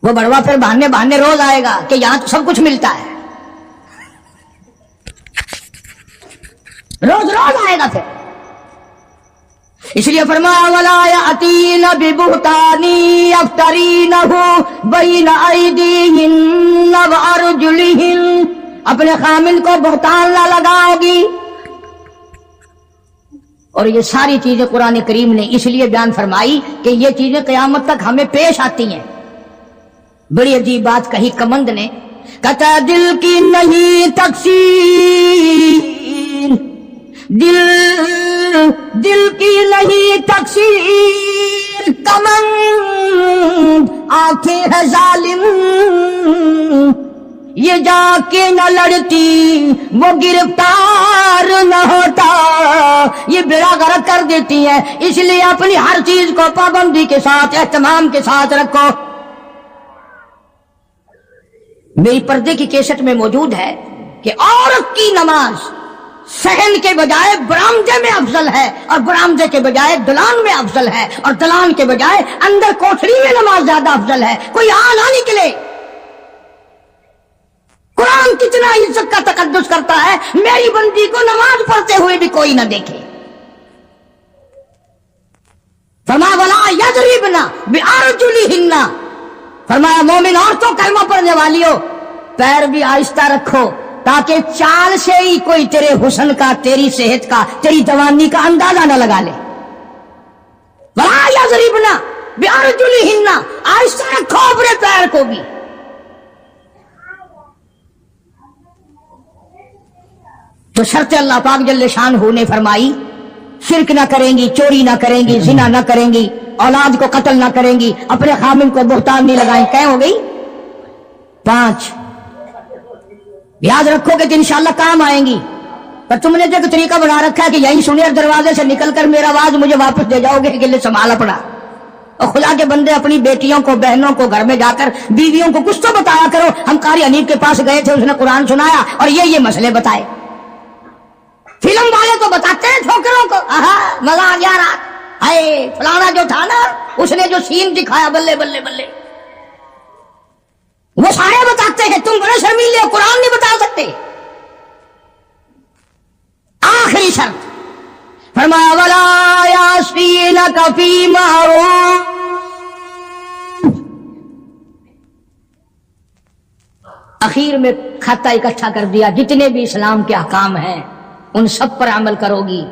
वो बड़वा फिर बहाने बहाने रोज आएगा कि यहां तो सब कुछ मिलता है, रोज रोज आएगा फिर। इसलिए फरमाया वला यातीन बिबुहतानी अफ्तरीनहु बैन अयदीहिन व अर्जुलिहिन, अपने खामिन को बहतान ना लगाओगी। और ये सारी चीजें कुरान करीम ने इसलिए बयान फरमाई कि ये चीजें क़यामत तक हमें पेश आती हैं। बड़ी अजीब बात कही कमंद ने, कहता दिल की नहीं तकसीर, दिल की नहीं तकसीर, कमंद आंखें है जालिम, ये जाके न लड़ती वो गिरफ्तार न होता, ये बेड़ा गर्क कर देती है। इसलिए अपनी हर चीज को पाबंदी के साथ, एहतमाम के साथ रखो। मेरी पर्दे की केसट में मौजूद है कि औरत की नमाज सहन के बजाय बरामदे में अफजल है, और बरामदे के बजाय दलान में अफजल है, और दलान के बजाय अंदर कोठरी में नमाज ज्यादा अफजल है। कोई आ ना निकले। कुरान कितना इज्जत का तकद्दुस करता है, मेरी बंदी को नमाज पढ़ते हुए भी कोई ना देखे। फरमाया वला यज़रिबना बिअरजुलिहिन्ना, फरमाया मोमिन औरतों, कलमा पढ़ने वालियों, पैर भी आहिस्ता रखो, ताकि चाल से ही कोई तेरे हुस्न का, तेरी सेहत का, तेरी जवानी का अंदाजा न लगा ले। वला यज़रिबना बिअरजुलिहिन्ना, आहिस्ता रखो अपने पैर को भी। तो शर्त अल्लाह पाक जल्ले शानहू ने फरमाई, शिरक ना करेंगी, चोरी ना करेंगी, जिना ना करेंगी, औलाद को कत्ल ना करेंगी, अपने खामिन को बुहतान नहीं लगाएं। क्या हो गई? 5। याद रखोगे तो इंशाल्लाह काम आएंगी। पर तुमने जो तरीका बना रखा है कि यही सुने दरवाजे से निकलकर मेरा आवाज मुझे वापस दे जाओगे, गिले संभाल अपना। और खुदा के बंदे अपनी बेटियों को, बहनों को, घर में जाकर बीवियों को कुछ तो बताया करो। हम कारी हनीफ के पास गए थे, उसने कुरान सुनाया और ये मसले बताए। फिल्म वाले तो बताते हैं छोकरों को, आहा मजा आ गया रात, हाय फलाना जो था ना, उसने जो सीन दिखाया, बल्ले बल्ले बल्ले, वो सारे बताते हैं। तुम बड़े शर्मीले हो, कुरान नहीं बता सकते। आखिरी शर्त फरमाया, वला यासीनका फी मारूफ, आखिर में खाता इकट्ठा कर दिया, जितने भी इस्लाम के अहकाम हैं उन सब पर अमल करोगी।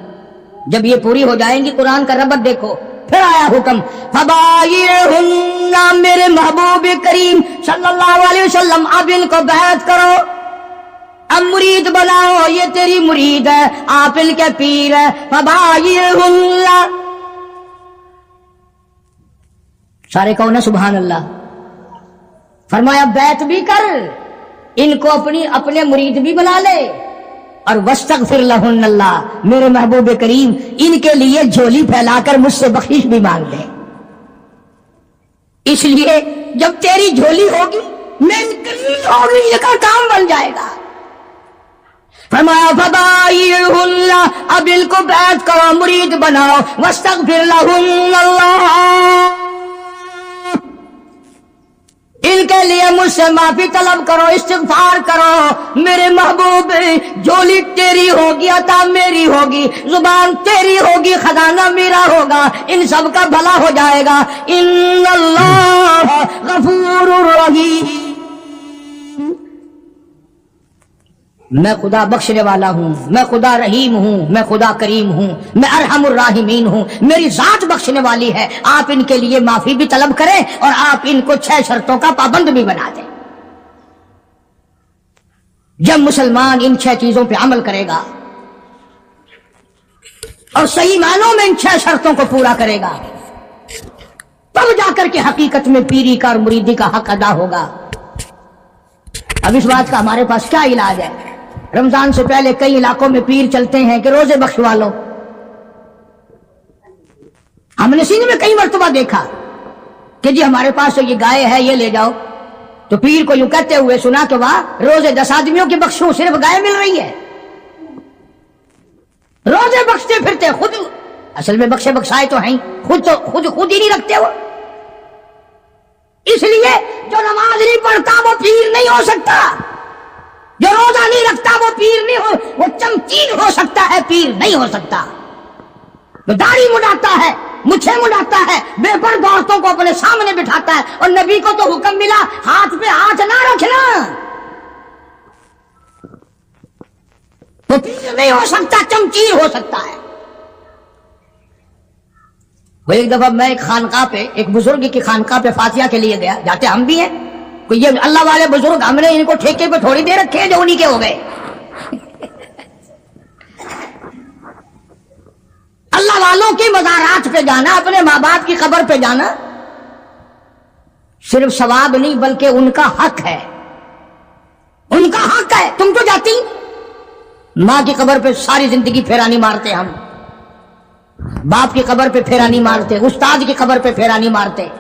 जब ये पूरी हो जाएंगी, कुरान का रब्बत देखो, फिर आया हुक्म, फबायिहुन्ना, मेरे महबूब करीम सल्लल्लाहु अलैहि वसल्लम, अब इनको बैत करो, अब मुरीद बनाओ, ये तेरी मुरीद है, आप इनके पीर है। फबायिहुन्ना, सारे कहो ना सुभान अल्लाह। फरमाया बैत भी कर, इनको अपने मुरीद भी बना ले, और वस्तगफिर लहुन्नल्लाह, मेरे महबूब करीम इनके लिए झोली फैलाकर मुझसे बख्शिश भी मांग ले। इसलिए जब तेरी झोली होगी, मेरी करीब होगी, इसका काम बन जाएगा। फरमाया फबायिहुन्ना, अब इनको बैत करो, मुरीद बनाओ, वस्तगफिर लहुन्नल्लाह, इनके लिए मुझसे माफी तलब करो, इस्तिगफार करो। मेरे महबूब, झोली तेरी होगी, अता मेरी होगी, जुबान तेरी होगी, खजाना मेरा होगा, इन सब का भला हो जाएगा। इन्नल्लाह गफूरुर रहीम, मैं खुदा बख्शने वाला हूं, मैं खुदा रहीम हूं, मैं खुदा करीम हूं, मैं अरहमुर राहिमीन हूं, मेरी जात बख्शने वाली है। आप इनके लिए माफी भी तलब करें और आप इनको 6 शर्तों का पाबंद भी बना दें। जब मुसलमान इन 6 चीजों पे अमल करेगा और सही मानों में इन 6 शर्तों को पूरा करेगा, तब जाकर के हकीकत में पीरी का और मुरीदी का हक अदा होगा। अब इस बात का हमारे पास क्या इलाज है? रमजान से पहले कई इलाकों में पीर चलते हैं कि रोजे बख्शवा लो। हमने सिंध में कई मर्तबा देखा कि जी हमारे पास तो ये गाय है, ये ले जाओ। तो पीर को यूं कहते हुए सुना कि वाह, रोजे 10 आदमियों की बख्शो, सिर्फ गाय मिल रही है। रोजे बख्शते फिरते, खुद असल में बख्शे बख्शाए तो हैं, खुद ही नहीं रखते वो। इसलिए जो नमाज नहीं पढ़ता वो पीर नहीं हो सकता, जो रोजा नहीं रखता वो पीर नहीं हो, वो चमकीर हो सकता है, पीर नहीं हो सकता। जो दाढ़ी मुड़ाता है, मुछे मुड़ाता है, बेपर्द औरतों को अपने सामने बिठाता है, और नबी को तो हुक्म मिला हाथ पे हाथ ना रखना, वो पीर नहीं हो सकता, चमकीर हो सकता है। वो एक दफा मैं एक खानकाह पे, एक बुजुर्ग की खानकाह पे फातिहा के लिए गया, जाते हम भी हैं, कोई ये अल्लाह वाले बुजुर्ग, हमने इनको ठेके पे थोड़ी देर रखे जो उन्हीं के हो गए। अल्लाह वालों की मज़ारात पे जाना, अपने माँ बाप की कब्र पे जाना सिर्फ सवाब नहीं बल्कि उनका हक है, उनका हक है। तुम तो जाती माँ की कब्र पे सारी जिंदगी फेरा नहीं मारते, हम बाप की कब्र पे फेरा नहीं मारते, उस्ताद की कब्र पे फेरा नहीं मारते।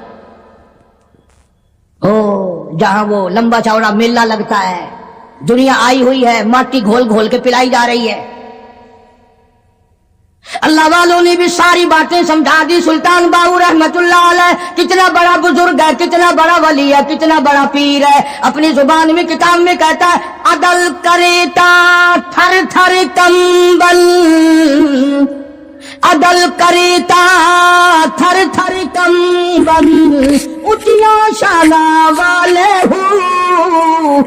ओ जहां वो लंबा चौड़ा मेला लगता है, दुनिया आई हुई है, माटी घोल घोल के पिलाई जा रही है। अल्लाह वालों ने भी सारी बातें समझा दी। सुल्तान बाहू रहमतुल्लाह अलैह कितना बड़ा बुजुर्ग है, कितना बड़ा वली है, कितना बड़ा पीर है। अपनी जुबान में किताब में कहता है, अदल करेता थर थर कंबल, अदल करेता थर थर कंबल, उठिया शाना वाले हूँ,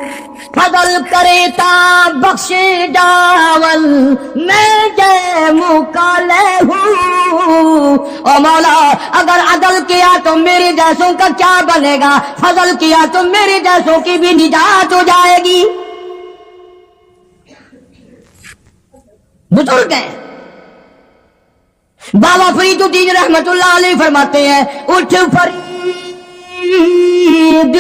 फजल करेता बख्श जावल मैं जय मुकाले हूँ। ओ मौला अगर अदल किया तो मेरे जैसों का क्या बनेगा, फजल किया तो मेरे जैसों की भी निजात हो जाएगी। बुजुर्ग हैं बाबा फरीदुद्दीन रहमतुल्लाह अलैह फरमाते हैं, उठ फरीद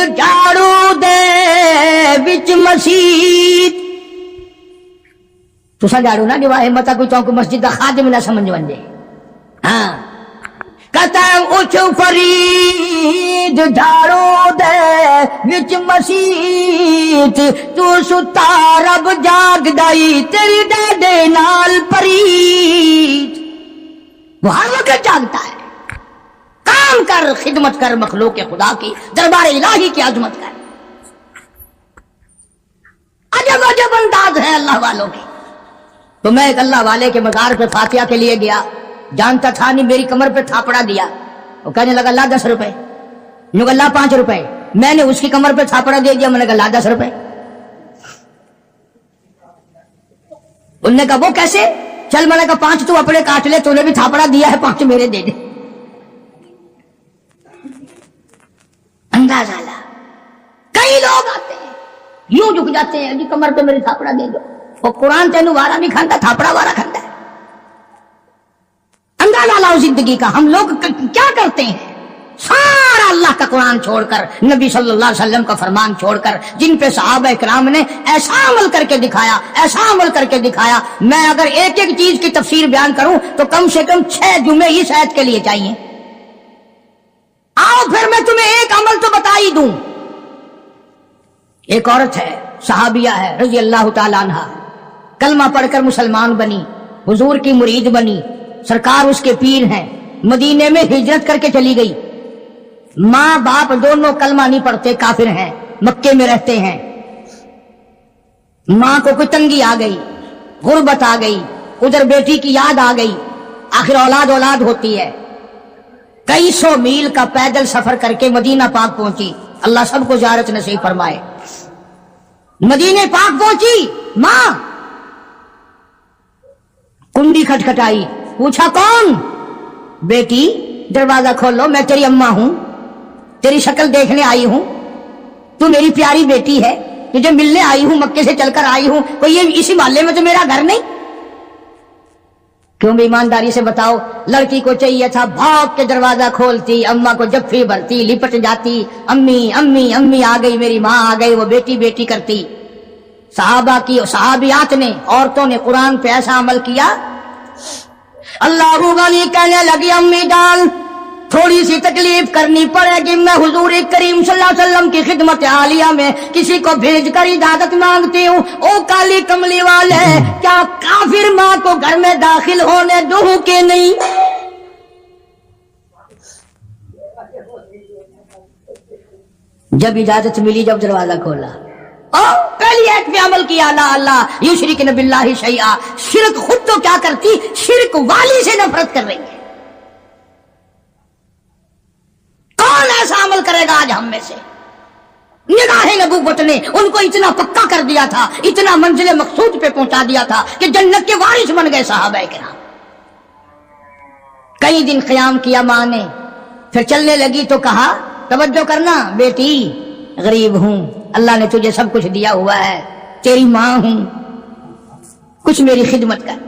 झाड़ू दे बिच मस्जिद। तुसा झाड़ू ना दिवा हिम्मत कोई चौक मस्जिद का खादिम ना समझ वंदे। हाँ कहता है उठ फरीद झाड़ू दे बिच मस्जिद, तू सुता रब जाग दाई तेरी डाडे नाल परीद। वो हर वक्त जागता है। काम कर, खिदमत कर मखलूक के खुदा की, दरबार इलाही की अजमत कर। अजब अजब अंदाज है अल्लाह वालों के। तो मैं एक अल्लाह वाले के मजार पे फातिहा के लिए गया, जानता था नहीं, मेरी कमर पे थापड़ा दिया। वो कहने लगा ला 10 रुपए, यूं ला 5 रुपए। मैंने उसकी कमर पे थापड़ा दे दिया, मैंने कहा ला 10 रुपए। उनने कहा वो कैसे? चल मैंने कहा 5 तू अपने काट ले, तूने भी थापड़ा दिया है, 5 मेरे दे दे। अंदाजा ला। कई लोग आते हैं यूं झुक जाते हैं, जी कमर पे मेरी थापड़ा दे दो। वो कुरान तेनू वारा नहीं खांदा, थापड़ा वारा खांदा है। अंदाजा लाओ जिंदगी का। हम लोग क्या करते हैं? सारा अल्लाह का कुरान छोड़कर, नबी सल्लल्लाहु अलैहि वसल्लम का फरमान छोड़कर, जिन पे सहाबा इकराम ने ऐसा अमल करके दिखाया, ऐसा अमल करके दिखाया। मैं अगर एक एक चीज की तफसीर बयान करूं तो कम से कम 6 जुमे इस आयत के लिए चाहिए। आओ फिर मैं तुम्हें एक अमल तो बता ही दूं। एक औरत है, सहाबिया है रजी अल्लाह ताला अन्हा, कलमा पढ़कर मुसलमान बनी, हुजूर की मुरीद बनी, सरकार उसके पीर हैं। मदीने में हिजरत करके चली गई। माँ बाप दोनों कलमा नहीं पढ़ते, काफिर हैं, मक्के में रहते हैं। माँ को कोई तंगी आ गई, गुर्बत आ गई, उधर बेटी की याद आ गई। आखिर औलाद औलाद होती है। कई 100 मील का पैदल सफर करके मदीना पाक पहुंची। अल्लाह सबको ज़ियारत नसीब फरमाए। मदीने पाक पहुंची, मां कुंडी खटखटाई, पूछा कौन? बेटी दरवाजा खोलो, मैं तेरी अम्मा हूं, तेरी शक्ल देखने आई हूं, तू मेरी प्यारी बेटी है, तुझे मिलने आई हूं, मक्के से चलकर आई हूं। कोई ये इसी मोहल्ले में तो मेरा घर नहीं? क्यों भी ईमानदारी से बताओ। लड़की को चाहिए था, भाग के दरवाजा खोलती, अम्मा को जफ्फी भरती, लिपट जाती, अम्मी अम्मी अम्मी आ गई, मेरी माँ आ गई, वो बेटी बेटी करती। सहाबियात ने, औरतों ने कुरान पे ऐसा अमल किया। अल्लाह वाली कहने लगी अम्मी जान थोड़ी सी तकलीफ करनी पड़ेगी, मैं हुजूर करीम सल्लल्लाहु अलैहि वसल्लम की खिदमत आलिया में किसी को भेज कर इजाजत मांगती हूँ। ओ काली कमली वाले, क्या काफिर माँ को घर में दाखिल होने दूं के नहीं? जब इजाजत मिली, जब दरवाजा खोला, पहली एक पे अमल किया, अल्लाह अल्लाह युशरिकन बिल्लाहि शैआ। शिरक खुद तो क्या करती, शिरक वाली से नफरत कर रही है। कौन ऐसा अमल करेगा आज हम में से? निगाहे नबूवत ने उनको इतना पक्का कर दिया था, इतना मंजिल मकसूद पे पहुंचा दिया था कि जन्नत के वारिस बन गए सहाबा किराम। कई दिन क़याम किया मां ने, फिर चलने लगी तो कहा तवज्जो करना बेटी, गरीब हूं, अल्लाह ने तुझे सब कुछ दिया हुआ है, तेरी मां हूं, कुछ मेरी खिदमत कर।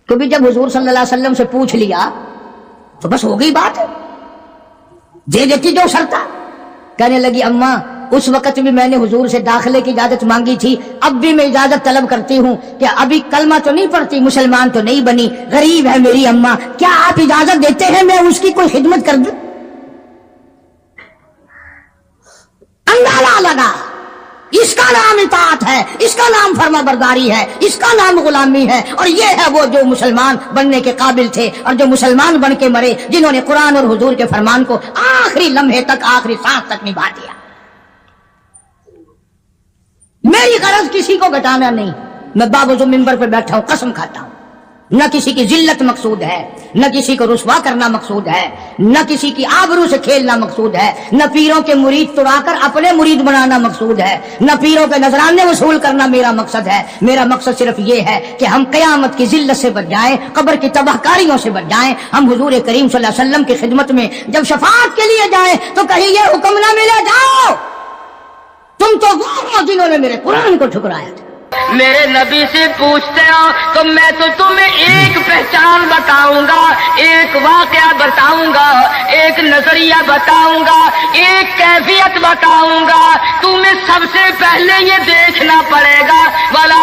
क्योंकि जब हुजूर सल्लल्लाहु अलैहि वसल्लम से पूछ लिया तो बस हो गई बात, दे देती जो शर्ता। कहने लगी अम्मा उस वक्त भी मैंने हुजूर से दाखिले की इजाजत मांगी थी, अब भी मैं इजाजत तलब करती हूँ कि अभी कलमा तो नहीं पढ़ती, मुसलमान तो नहीं बनी, गरीब है मेरी अम्मा, क्या आप इजाजत देते हैं मैं उसकी कोई खिदमत कर दूं? अंदाजा लगा, इसका नाम इताअत है, इसका नाम फर्माबरदारी है, इसका नाम गुलामी है। और ये है वो जो मुसलमान बनने के काबिल थे और जो मुसलमान बन के मरे, जिन्होंने कुरान और हुजूर के फरमान को आखिरी लम्हे तक, आखिरी सांस तक निभा दिया। मेरी गरज किसी को घटाना नहीं। मैं बाबूजो मिंबर पर बैठा हूं, कसम खाता हूं, न किसी की जिल्लत मकसूद है, न किसी को रुस्वा करना मकसूद है, न किसी की आबरू से खेलना मकसूद है, न पीरों के मुरीद तुड़ाकर अपने मुरीद बनाना मकसूद है, न पीरों के नजराने वसूल करना मेरा मकसद है। मेरा मकसद सिर्फ ये है कि हम क़यामत की जिल्लत से बच जाएं, कब्र की तबाहकारियों से बच जाएं। हम हुजूर करीम सल्लल्लाहु अलैहि वसल्लम की खिदमत में जब शफाअत के लिए जाएं तो कहीं ये हुक्म ना मिले, जाओ तुम तो वो हो जिन्होंने मेरे कुरान को ठुकराया था। मेरे नबी से पूछते हो तो मैं तो तुम्हें एक पहचान बताऊंगा, एक वाकया बताऊंगा, एक नजरिया बताऊंगा, एक कैफियत बताऊंगा। तुम्हें सबसे पहले ये देखना पड़ेगा, वला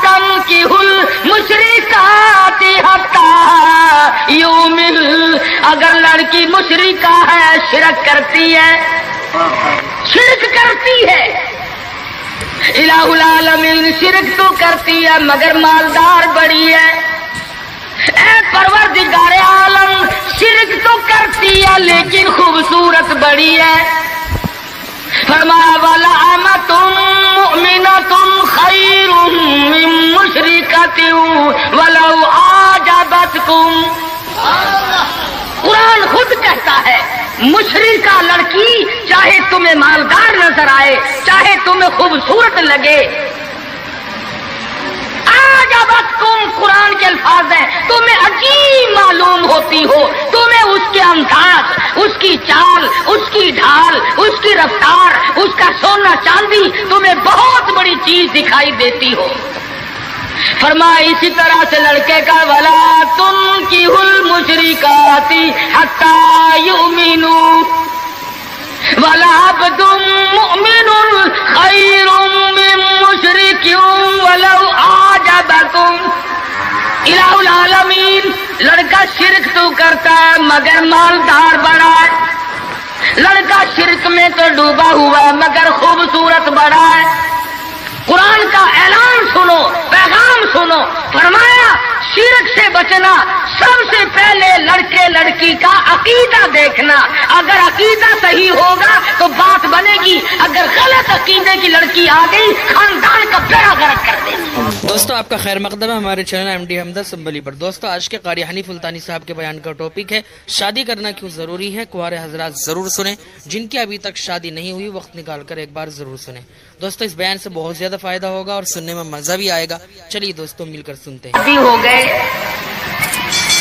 तंकिहुल मुशरिकाति हत्ता युमिन। अगर लड़की मुशरिका है, शिरक करती है, शिरक करती है, इलाहुल आलमीन शिरक तो करती है मगर मालदार बड़ी है। ए परवरदिगार आलम, शिरक तो करती है लेकिन खूबसूरत बड़ी है। फरमाया वाला अमतुम मुमिनतुम खैरुम मिन मुशरिकतिन वलौ आजबतकुम। कुरान खुद कहता है मुशरिका लड़की चाहे तुम्हें मालदार नजर आए, चाहे तुम्हें खूबसूरत लगे, आजबतकुम कुरान के अल्फाज हैं, तुम्हें अजीब मालूम होती हो, तुम्हें उसके अंदाज, उसकी चाल, उसकी ढाल, उसकी रफ्तार, उसका सोना चांदी तुम्हें बहुत बड़ी चीज दिखाई देती हो। फरमाया इसी तरह से लड़के का वला तुनकिहुल मुशरिकाति हत्ता युमिनु वला अब्दुम मुमिनुन खैरुम मिन मुशरिकिन वलौ आजबकुम। इलाहुल आलमीन, लड़का शिरक तो करता है मगर मालदार बड़ा है। लड़का शिरक में तो डूबा हुआ है मगर खूबसूरत बड़ा है। कुरान का ऐलान सुनो, पैगाम सुनो। फरमाया शिरक से बचना, सबसे पहले लड़के लड़की का अकीदा देखना। अगर अकीदा सही होगा तो बात बनेगी, अगर गलत अकीदे की लड़की आ गई खानदान का बेड़ा गर्क कर देगी। दोस्तों आपका खैर मकदम है हमारे चैनल एमडी हमदर्द संबली पर। दोस्तों आज के कारी हनीफ मुल्तानी साहब के बयान का टॉपिक है शादी करना क्यों जरूरी है। कुंवारे हजरात जरूर सुने, जिनकी अभी तक शादी नहीं हुई वक्त निकाल कर एक बार जरूर सुने। दोस्तों इस बयान से बहुत ज्यादा फायदा होगा और सुनने में मजा भी आएगा। चलिए दोस्तों मिलकर सुनते हैं। भी हो गए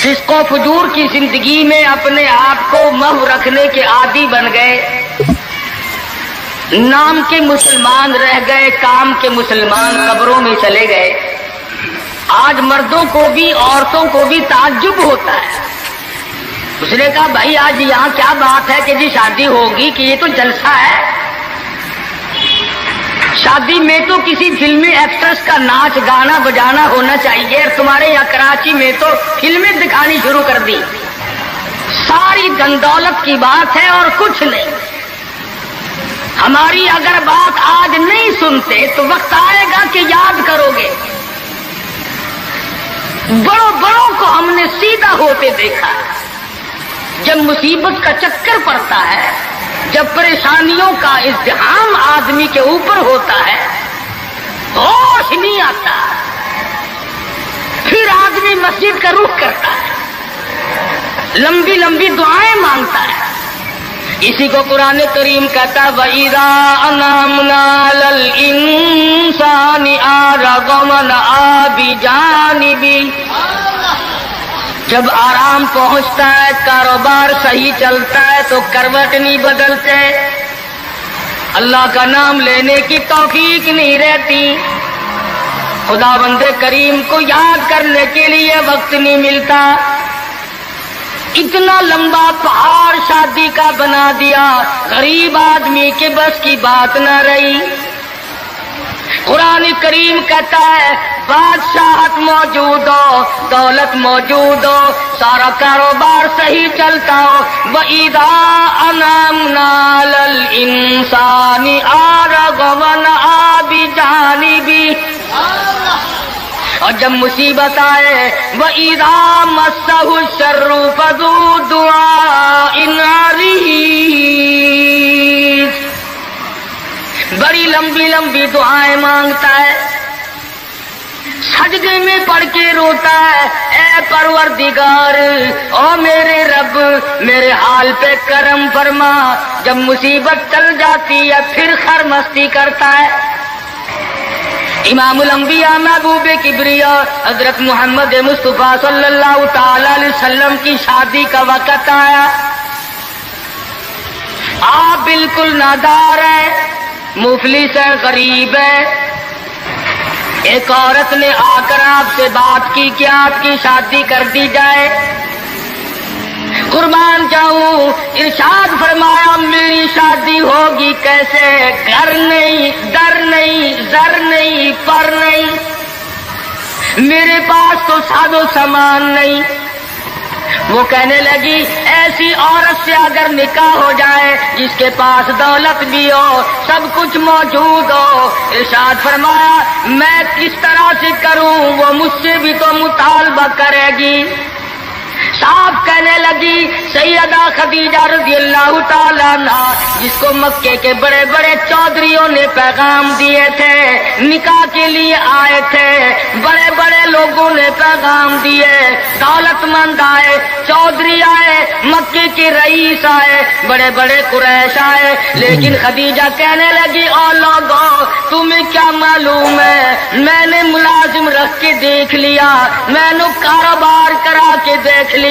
फिस्को फजूर की जिंदगी में अपने आप को महव रखने के आदी बन गए। नाम के मुसलमान रह गए, काम के मुसलमान कब्रों में चले गए। आज मर्दों को भी औरतों को भी ताज्जुब होता है। उसने कहा भाई आज यहाँ क्या बात है कि जी शादी होगी, कि ये तो जलसा है। शादी में तो किसी फिल्मी एक्ट्रेस का नाच गाना बजाना होना चाहिए, और तुम्हारे यहाँ कराची में तो फिल्में दिखानी शुरू कर दी। सारी धनदौलत की बात है और कुछ नहीं। हमारी अगर बात आज नहीं सुनते तो वक्त आएगा कि याद करोगे। बड़ों बड़ों को हमने सीधा होते देखा। जब मुसीबत का चक्कर पड़ता है, जब परेशानियों का इज़्तिहाम आदमी के ऊपर होता है, होश नहीं आता, फिर आदमी मस्जिद का रुख करता है, लंबी लंबी दुआएं मांगता है। इसी को कुरान करीम कहता है वइज़ा अनअमना अलल इंसानी अरग़मना बिजानिबी। जब आराम पहुंचता है, कारोबार सही चलता है तो करवट नहीं बदलते, अल्लाह का नाम लेने की तौफीक नहीं रहती, खुदावंद करीम को याद करने के लिए वक्त नहीं मिलता। इतना लंबा पहाड़ शादी का बना दिया, गरीब आदमी के बस की बात न रही। कुरान करीम कहता है बादशाहत मौजूद हो, दौलत मौजूद हो, सारा कारोबार सही चलता हो, वइज़ा अनअमना अलल इंसानी अरग़मना बिजानिबी। और जब मुसीबत आए वइज़ा मस्सहु शर्रु फज़ू दुआइन अरीज़, बड़ी लंबी लंबी दुआएं मांगता है, सजदे में पढ़ के रोता है, ऐ परवरदिगार, ओ मेरे रब मेरे हाल पे करम फरमा। जब मुसीबत टल जाती है फिर खर मस्ती करता है। इमामुल अंबिया महबूबे किबरिया हजरत मोहम्मद मुस्तफा सल्लल्लाहु ताला अलैहि वसल्लम की शादी का वक्त आया। आप बिल्कुल नादार है, मुफलिस है, गरीब है। एक औरत ने आकर आपसे बात की कि आपकी शादी कर दी जाए। कुर्बान जाऊं, इरशाद फरमाया मेरी शादी होगी कैसे? घर नहीं, दर नहीं, जर नहीं, पर नहीं, मेरे पास तो सादो सामान नहीं। वो कहने लगी ऐसी औरत से अगर निकाह हो जाए जिसके पास दौलत भी हो, सब कुछ मौजूद हो। इरशाद फरमाया मैं किस तरह से करूं, वो मुझसे भी तो मुतालबा करेगी। साहब कहने लगी सैयदा खदीजा रज़ियल्लाहु ताला अन्हा, जिसको मक्के के बड़े बड़े चौधरियों ने पैगाम दिए थे, निकाह के लिए आए थे, बड़े बड़े लोगों ने पैगाम दिए, दौलतमंद आए, चौधरी आए, मक्के के रईस आए, बड़े बड़े कुरैश आए। लेकिन खदीजा कहने लगी ओ लोगों तुम्हें क्या मालूम है, मैंने मुलाजिम रख के देख लिया, मैंने कारोबार करा के देख लिया।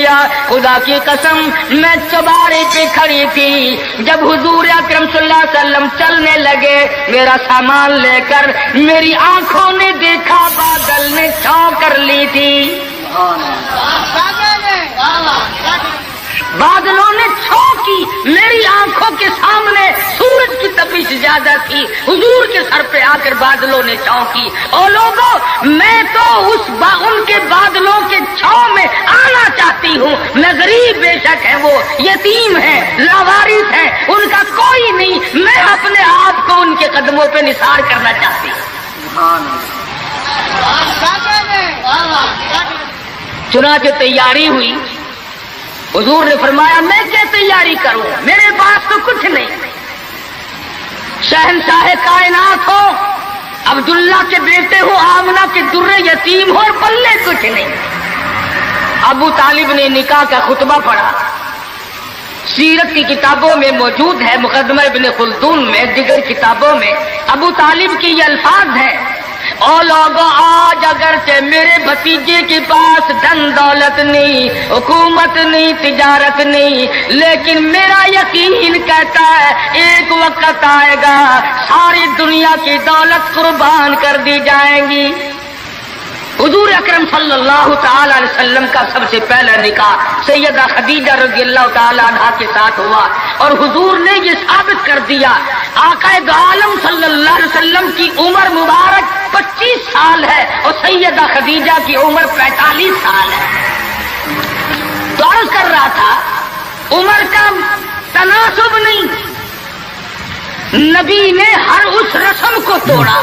खुदा की कसम मैं चौबारे पे खड़ी थी, जब हुजूर अकरम सल्लल्लाहु अलैहि वसल्लम चलने लगे मेरा सामान लेकर, मेरी आंखों ने देखा बादल ने छांव कर ली थी। बादलों ने छांव की, मेरी आंखों के सामने सूरज की तपिश ज्यादा थी। हुजूर के सर पे आकर बादलों ने छांव की। और लोगों मैं तो उनके बादलों के छांव में आना चाहती हूँ। मैं गरीब बेशक है, वो यतीम है, लावारिस है, उनका कोई नहीं, मैं अपने आप को उनके कदमों पे निसार करना चाहती हूँ। चुनाचे तैयारी हुई। हुजूर ने फरमाया मैं क्या तैयारी करूं, मेरे पास तो कुछ नहीं। शहंशाह कायनात हो, अब्दुल्ला के बेटे हो, आमना के दुर्रे यतीम हो और पल्ले कुछ नहीं। अबू तालिब ने निकाह का खुतबा पढ़ा, सीरत की किताबों में मौजूद है, मुकदमा इब्न खुल्दून में, दिगर किताबों में अबू तालिब के ये अल्फाज हैं ओ लोगों आज अगरचे मेरे भतीजे के पास धन दौलत नहीं, हुकूमत नहीं, तिजारत नहीं, लेकिन मेरा यकीन कहता है एक वक्त आएगा सारी दुनिया की दौलत कुर्बान कर दी जाएगी। हुजूर अकरम सल्लल्लाहु ताला अलैहि वसल्लम का सबसे पहला निकाह सैयदा खदीजा रज़ियल्लाहु ताला अन्हा के साथ हुआ और हुजूर ने ये साबित कर दिया आकाए दो आलम सल्लल्लाहु अलैहि वसल्लम की उम्र मुबारक 25 साल है और सैयदा खदीजा की उम्र 45 साल है। तो अर्ज कर रहा था उम्र का तनासुब नहीं, नबी ने हर उस रस्म को तोड़ा,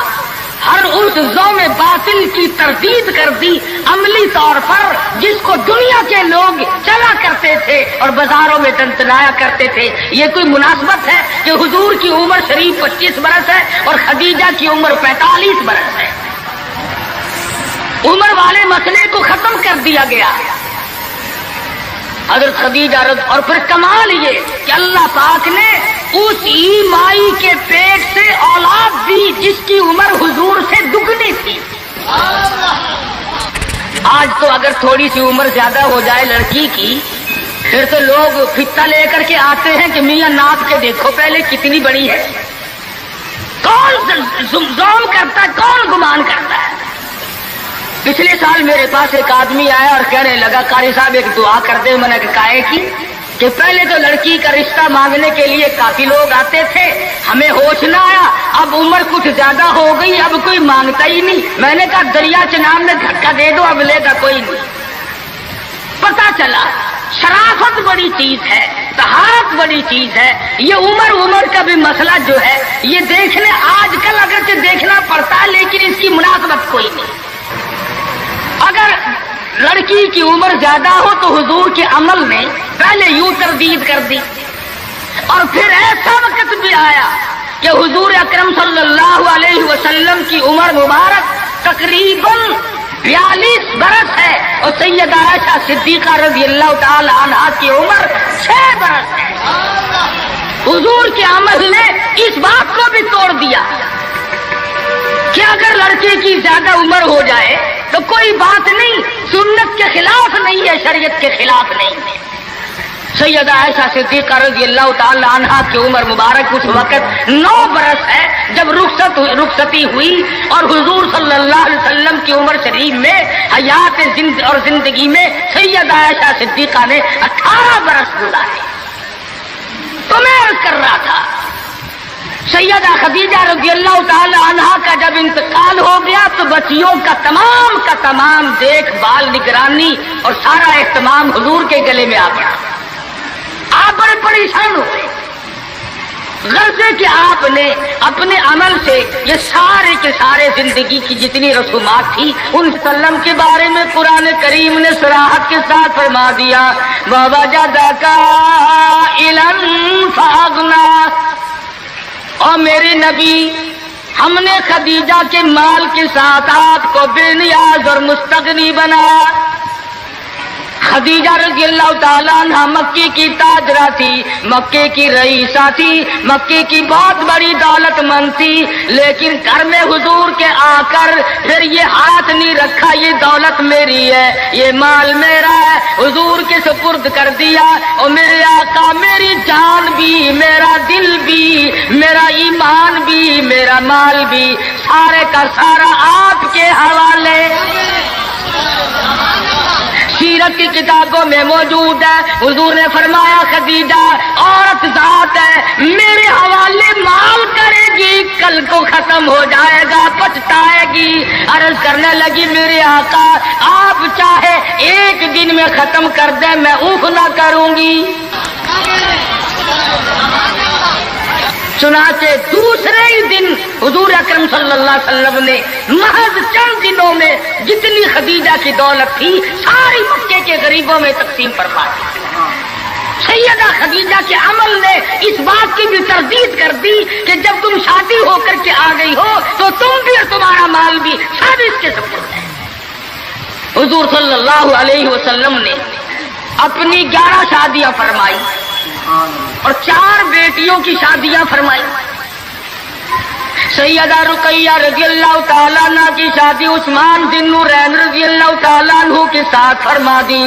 हर उस ज़ौम बातिल की तरदीद कर दी अमली तौर पर, जिसको दुनिया के लोग चला करते थे और बाजारों में टनटनाया करते थे। ये कोई मुनासबत है कि हुजूर की उम्र शरीफ 25 बरस है और खदीजा की उम्र 45 बरस है। उम्र वाले मसले को खत्म कर दिया गया। हज़रत खदीजा और फिर कमाल ये कि अल्लाह पाक ने उस माई के पेट से औलाद दी जिसकी उम्र हुजूर से दुगनी थी। आज तो अगर थोड़ी सी उम्र ज्यादा हो जाए लड़की की, फिर तो लोग फित्ता लेकर के आते हैं कि मियां नाप के देखो पहले कितनी बड़ी है। कौन ज़ौम करता है, कौन गुमान करता है। पिछले साल मेरे पास एक आदमी आया और कहने लगा कारी साहब एक दुआ कर दे। मैंने कहा कि पहले तो लड़की का रिश्ता मांगने के लिए काफी लोग आते थे, हमें होश ना आया, अब उम्र कुछ ज्यादा हो गई, अब कोई मांगता ही नहीं। मैंने कहा दरिया चनाब में धक्का दे दो, अब लेगा कोई नहीं। पता चला शराफत बड़ी चीज है, तहारत बड़ी चीज है। ये उम्र का भी मसला जो है ये देखने आजकल अगर से देखना पड़ता है, लेकिन इसकी मुनासबत कोई नहीं। अगर लड़की की उम्र ज्यादा हो तो हुजूर के अमल ने पहले यूं तरदीद कर दी और फिर ऐसा वक्त भी आया कि हुजूर अकरम सल्लल्लाहु अलैहि वसल्लम की उम्र मुबारक तकरीबन 42 बरस है और सैयदा आयशा सिद्दीका रज़ी अल्लाह ताला अन्हा की उम्र 6 बरस है। हुजूर के अमल ने इस बात को भी तोड़ दिया कि अगर लड़के की ज्यादा उम्र हो जाए तो कोई बात नहीं, सुन्नत के खिलाफ नहीं है, शरीयत के खिलाफ नहीं है। सैयदा आयशा सिद्दीका रज़ी अल्लाह ताला अन्हा की उम्र मुबारक उस वक्त 9 बरस है जब रुखसती हुई और हुजूर सल्लल्लाहु अलैहि वसल्लम की उम्र शरीफ में हयात और जिंदगी में सैयदा आयशा सिद्दीका ने 18 बरस गुजारे। तो मैं अर्ज कर रहा था, सैयदा खदीजा रज़ी अल्लाह ताला अन्हा का जब इंतकाल हो गया तो बच्चियों का तमाम देखभाल, निगरानी और सारा एहतमाम हुजूर के गले में आ पड़ा। आप बड़े परेशान हो गए, गर्जे कि आपने अपने अमल से ये सारे के सारे जिंदगी की जितनी रसूमात थी उन सल्लम के बारे में कुरान करीम ने सराहत के साथ फरमा दिया, बाबा जादा का इलन फागना। और मेरे नबी, हमने खदीजा के माल के साथ आपको बेनियाज और मुस्तगनी बनाया। खदीजा रज़ी अल्लाह ताला अन्हा मक्के की ताजरा थी, मक्के की रईसा थी, मक्के की बहुत बड़ी दौलतमंद थी, लेकिन घर में हुजूर के आकर फिर ये हाथ नहीं रखा, ये दौलत मेरी है, ये माल मेरा है, हुजूर के सुपुर्द कर दिया। और मेरे आका मेरी जान भी, मेरा दिल भी, मेरा ईमान भी, मेरा माल भी, सारे का सारा आपके हवाले। सीरत की किताबों में मौजूद है, हुजूर ने फरमाया खदीजा औरत जात है, मेरे हवाले माल करेगी, कल को खत्म हो जाएगा, पछताएगी। अर्ज करने लगी, मेरे आका आप चाहे एक दिन में खत्म कर दे, मैं ऊख ना करूंगी। चुनाचे दूसरे ही दिन हुजूर अकरम सल्लल्लाहु अलैहि वसल्लम ने महज चंद दिनों में जितनी खदीजा की दौलत थी सारी मक्के के गरीबों में तकसीम फरमा दी। सैयदा खदीजा के अमल ने इस बात की भी तरदीद कर दी कि जब तुम शादी होकर के आ गई हो तो तुम भी और तुम्हारा माल भी सब इसके सुपुर्द है। हुजूर सल्लल्लाहु अलैहि वसल्लम ने अपनी 11 शादियां फरमाई और 4 बेटियों की शादियां फरमाई। सैयदा रुकैया रज़ी अल्लाह ताला अन्हा की शादी उस्मान ज़िन्नुरैन रज़ी अल्लाह ताला अन्हु के साथ फरमा दी।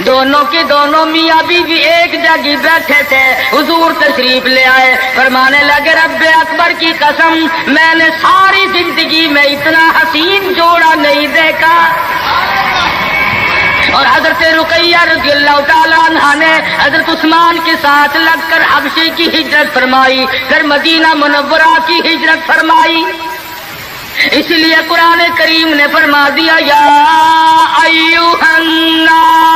दोनों के दोनों मियां बीवी एक जगह बैठे थे, हुजूर तशरीफ ले आए, फरमाने लगे, रब्बे अकबर की कसम मैंने सारी जिंदगी में इतना हसीन जोड़ा नहीं देखा। और हजरत रुकैया रज़ी अल्लाह ताला अन्हा ने हजरत उस्मान के साथ लगकर हबशे की हिजरत फरमाई, फिर मदीना मुनव्वरा की हिजरत फरमाई। इसलिए कुरान करीम ने फरमा दिया, या अय्युहन्नास,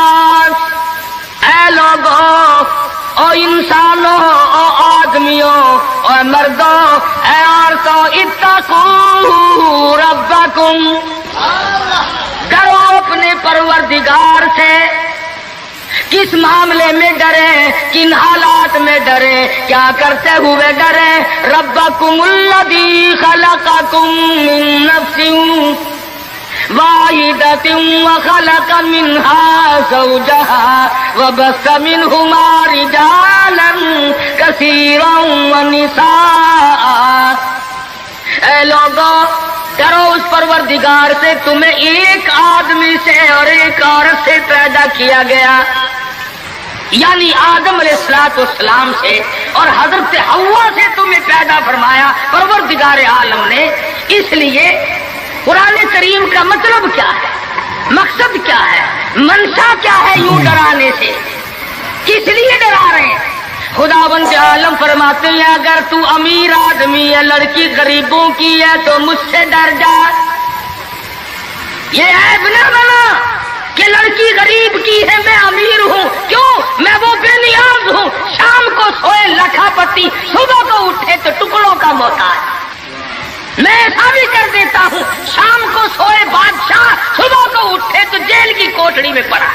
ऐ लोगों, ओ इंसानों, ओ आदमियों, ओ मर्दों, ऐ औरतों, इत्तकू रब्बकुम, डरो अपने परवरदिगार से। किस मामले में डरे, किन हालात में डरे, क्या करते हुए डरे? रब्बकुमुल्लज़ी खलक़कुम मिन नफ्सिन वाहिदतिन व खलक़ मिनहा ज़ौजहा व बस्स मिनहुमा रिजालन कसीरन व निसाअ। ऐ लोगों, डरो उस परवरदिगार से, तुम्हें एक आदमी से और एक औरत से पैदा किया गया, यानी आदम अलैहिस्सलाम से और हजरत हव्वा से तुम्हें पैदा फरमाया परवरदिगार आलम ने। इसलिए कुरान करीम का मतलब क्या है, मकसद क्या है, मंशा क्या है यूं डराने से, किस लिए डरा रहे हैं? खुदावंद आलम फरमाते हैं, अगर तू अमीर आदमी है, लड़की गरीबों की है तो मुझसे डर जा। ये ऐब न बना कि लड़की गरीब की है, मैं अमीर हूँ, क्यों? मैं वो बेनियाज हूँ, शाम को सोए लखापति, सुबह को उठे तो टुकड़ों का मोहताज। मैं ऐसा भी कर देता हूँ, शाम को सोए बादशाह, सुबह को उठे तो जेल की कोठरी में पड़ा।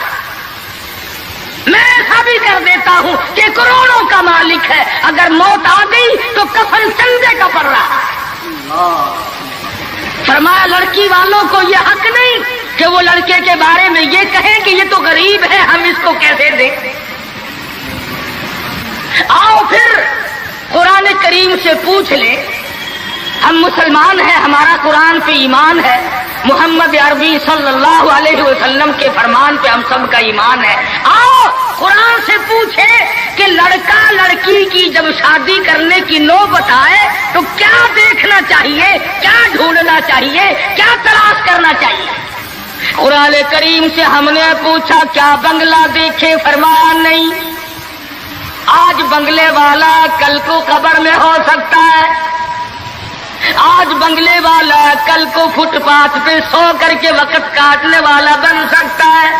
मैं ऐसा भी कर देता हूँ कि करोड़ों का मालिक है, अगर मौत आ गई तो कफन चंदे का पड़ रहा है। फरमाया लड़की वालों को यह हक नहीं کہ وہ لڑکے کے بارے میں یہ کہیں کہ یہ تو غریب ہے، ہم اس کو کیسے دیں؟ آؤ پھر قرآن کریم سے پوچھ لیں، ہم مسلمان ہیں، ہمارا قرآن پہ ایمان ہے، محمد عربی صلی اللہ علیہ وسلم کے فرمان پہ ہم سب کا ایمان ہے۔ آؤ قرآن سے پوچھیں کہ لڑکا لڑکی کی جب شادی کرنے کی نوبت آئے تو کیا دیکھنا چاہیے، کیا ڈھونڈنا چاہیے، کیا تلاش کرنا چاہیے؟ قرآن کریم سے ہم نے پوچھا کیا بنگلہ دیکھے؟ فرمایا نہیں۔ آج بنگلے والا کل کو قبر میں ہو سکتا ہے، آج بنگلے والا کل کو فٹ پاتھ پہ سو کر کے وقت کاٹنے والا بن سکتا ہے۔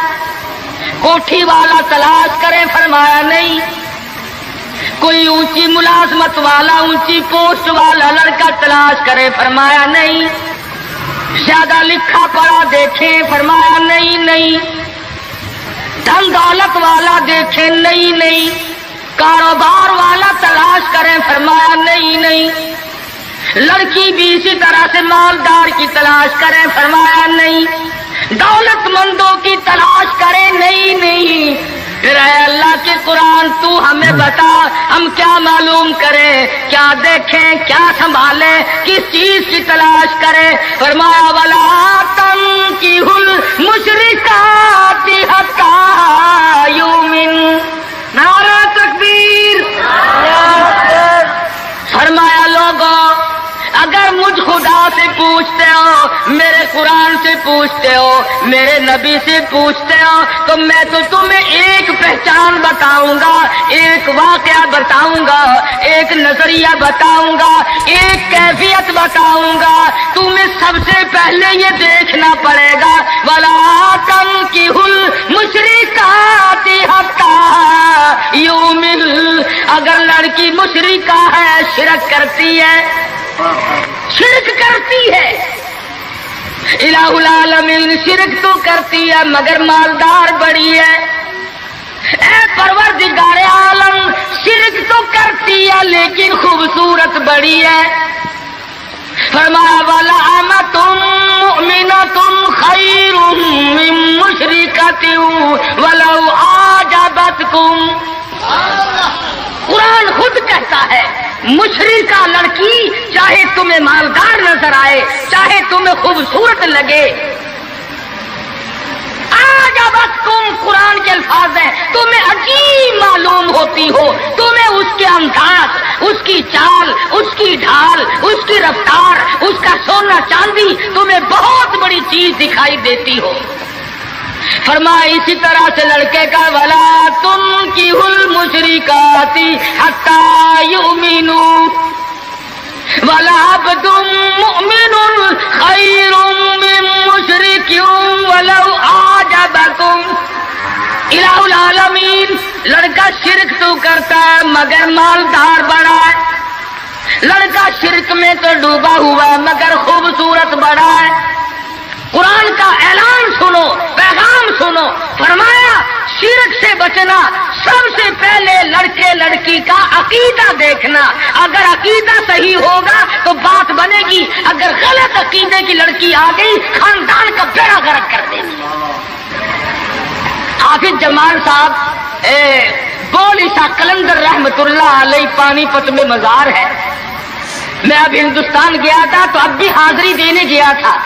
کوٹھی والا تلاش کرے؟ فرمایا نہیں۔ کوئی اونچی ملازمت والا، اونچی پوسٹ والا لڑکا تلاش کرے؟ فرمایا نہیں۔ زیادہ لکھا پڑھا دیکھیں؟ فرمایا نہیں۔ دھن دولت والا دیکھیں؟ نہیں۔ کاروبار والا تلاش کریں؟ فرمایا نہیں۔ لڑکی بھی اسی طرح سے مالدار کی تلاش کریں؟ فرمایا نہیں۔ دولت مندوں کی تلاش کریں؟ نہیں۔ پھر اے اللہ کے قرآن تو ہمیں بتا، ہم کیا معلوم کریں، کیا دیکھیں، کیا سنبھالیں، کس چیز کی تلاش کریں؟ فرمایا وَلَا تَنكِحُوا الْمُشْرِكَاتِ حَتَّىٰ يُؤْمِنَّ۔ نعرہ تکبیر! فرمایا لوگوں اگر مجھ خدا سے پوچھتے ہو، میرے قرآن سے پوچھتے ہو، میرے نبی سے پوچھتے ہو تو میں تو تمہیں ایک پہچان بتاؤں گا، ایک واقعہ بتاؤں گا، ایک نظریہ بتاؤں گا، ایک کیفیت بتاؤں گا۔ تمہیں سب سے پہلے یہ دیکھنا پڑے گا وَلَا تَنكِحُوا الْمُشْرِكَاتِ حَتَّىٰ يُؤْمِنَ۔ اگر لڑکی مشرکہ ہے، شرک کرتی ہے، الہ العالمین شرک تو کرتی ہے مگر مالدار بڑی ہے، اے پروردگار عالم شرک تو کرتی ہے لیکن خوبصورت بڑی ہے۔ فرمایا وَلَأَمَةٌ مُؤْمِنَةٌ خَيْرٌ مِّن مُشْرِكَةٍ وَلَوْ أَعْجَبَتْكُمْ۔ قرآن خود کہتا ہے مشرکہ لڑکی چاہے تمہیں مالدار نظر آئے، چاہے تمہیں خوبصورت لگے، آجابتکم قرآن کے الفاظ ہیں، تمہیں عجیب معلوم ہوتی ہو، تمہیں اس کے انداز، اس کی چال، اس کی ڈھال، اس کی رفتار، اس کا سونا چاندی تمہیں بہت بڑی چیز دکھائی دیتی ہو۔ فرمایا اسی طرح سے لڑکے کا وَلَا تُنكِحُوا الْمُشْرِكَاتِ حَتَّىٰ يُؤْمِنُوا وَلَعَبْدٌ مُؤْمِنٌ خَيْرٌ مِّن مُشْرِكٍ وَلَوْ أَعْجَبَكُمْ۔ الہ العالمین لڑکا شرک تو کرتا ہے مگر مالدار بڑا ہے، لڑکا شرک میں تو ڈوبا ہوا ہے مگر خوبصورت بڑا ہے۔ قرآن کا اعلان سنو، پیغام سنو، فرمایا شرک سے بچنا، سب سے پہلے لڑکے لڑکی کا عقیدہ دیکھنا، اگر عقیدہ صحیح ہوگا تو بات بنے گی، اگر غلط عقیدے کی لڑکی آ گئی خاندان کا بیڑا غرق کر دے گی۔ حافظ جمال صاحب بول عیسیٰ قلندر رحمت اللہ علیہ پانی پت میں مزار ہے، میں اب ہندوستان گیا تھا تو اب بھی حاضری دینے گیا تھا۔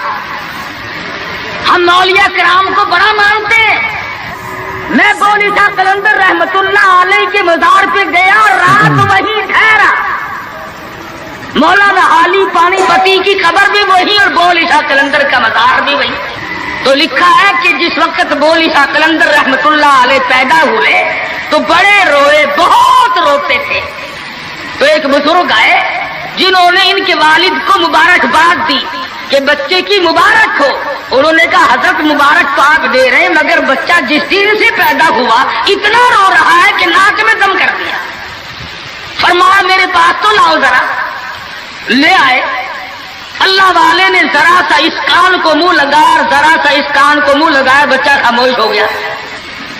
ہم اولیاء کرام کو بڑا مانتے ہیں، میں بول عیسیٰ قلندر رحمت اللہ علیہ کے مزار پہ گیا اور رات وہیں ٹھہرا۔ مولانا علی پانی پتی کی قبر بھی وہی اور بول عیسیٰ قلندر کا مزار بھی وہی۔ تو لکھا ہے کہ جس وقت بول عیسیٰ قلندر رحمت اللہ علیہ پیدا ہوئے تو بڑے روئے، بہت روتے تھے۔ تو ایک بزرگ آئے جنہوں نے ان کے والد کو مبارکباد دی کہ بچے کی مبارک ہو۔ انہوں نے کہا حضرت مبارک تو آپ دے رہے ہیں مگر بچہ جس دن سے پیدا ہوا اتنا رو رہا ہے کہ ناک میں دم کر دیا۔ فرمایا میرے پاس تو لاؤ ذرا، لے آئے۔ اللہ والے نے ذرا سا اس کان کو منہ لگایا اور ذرا سا اس کان کو منہ لگایا، بچہ خاموش ہو گیا۔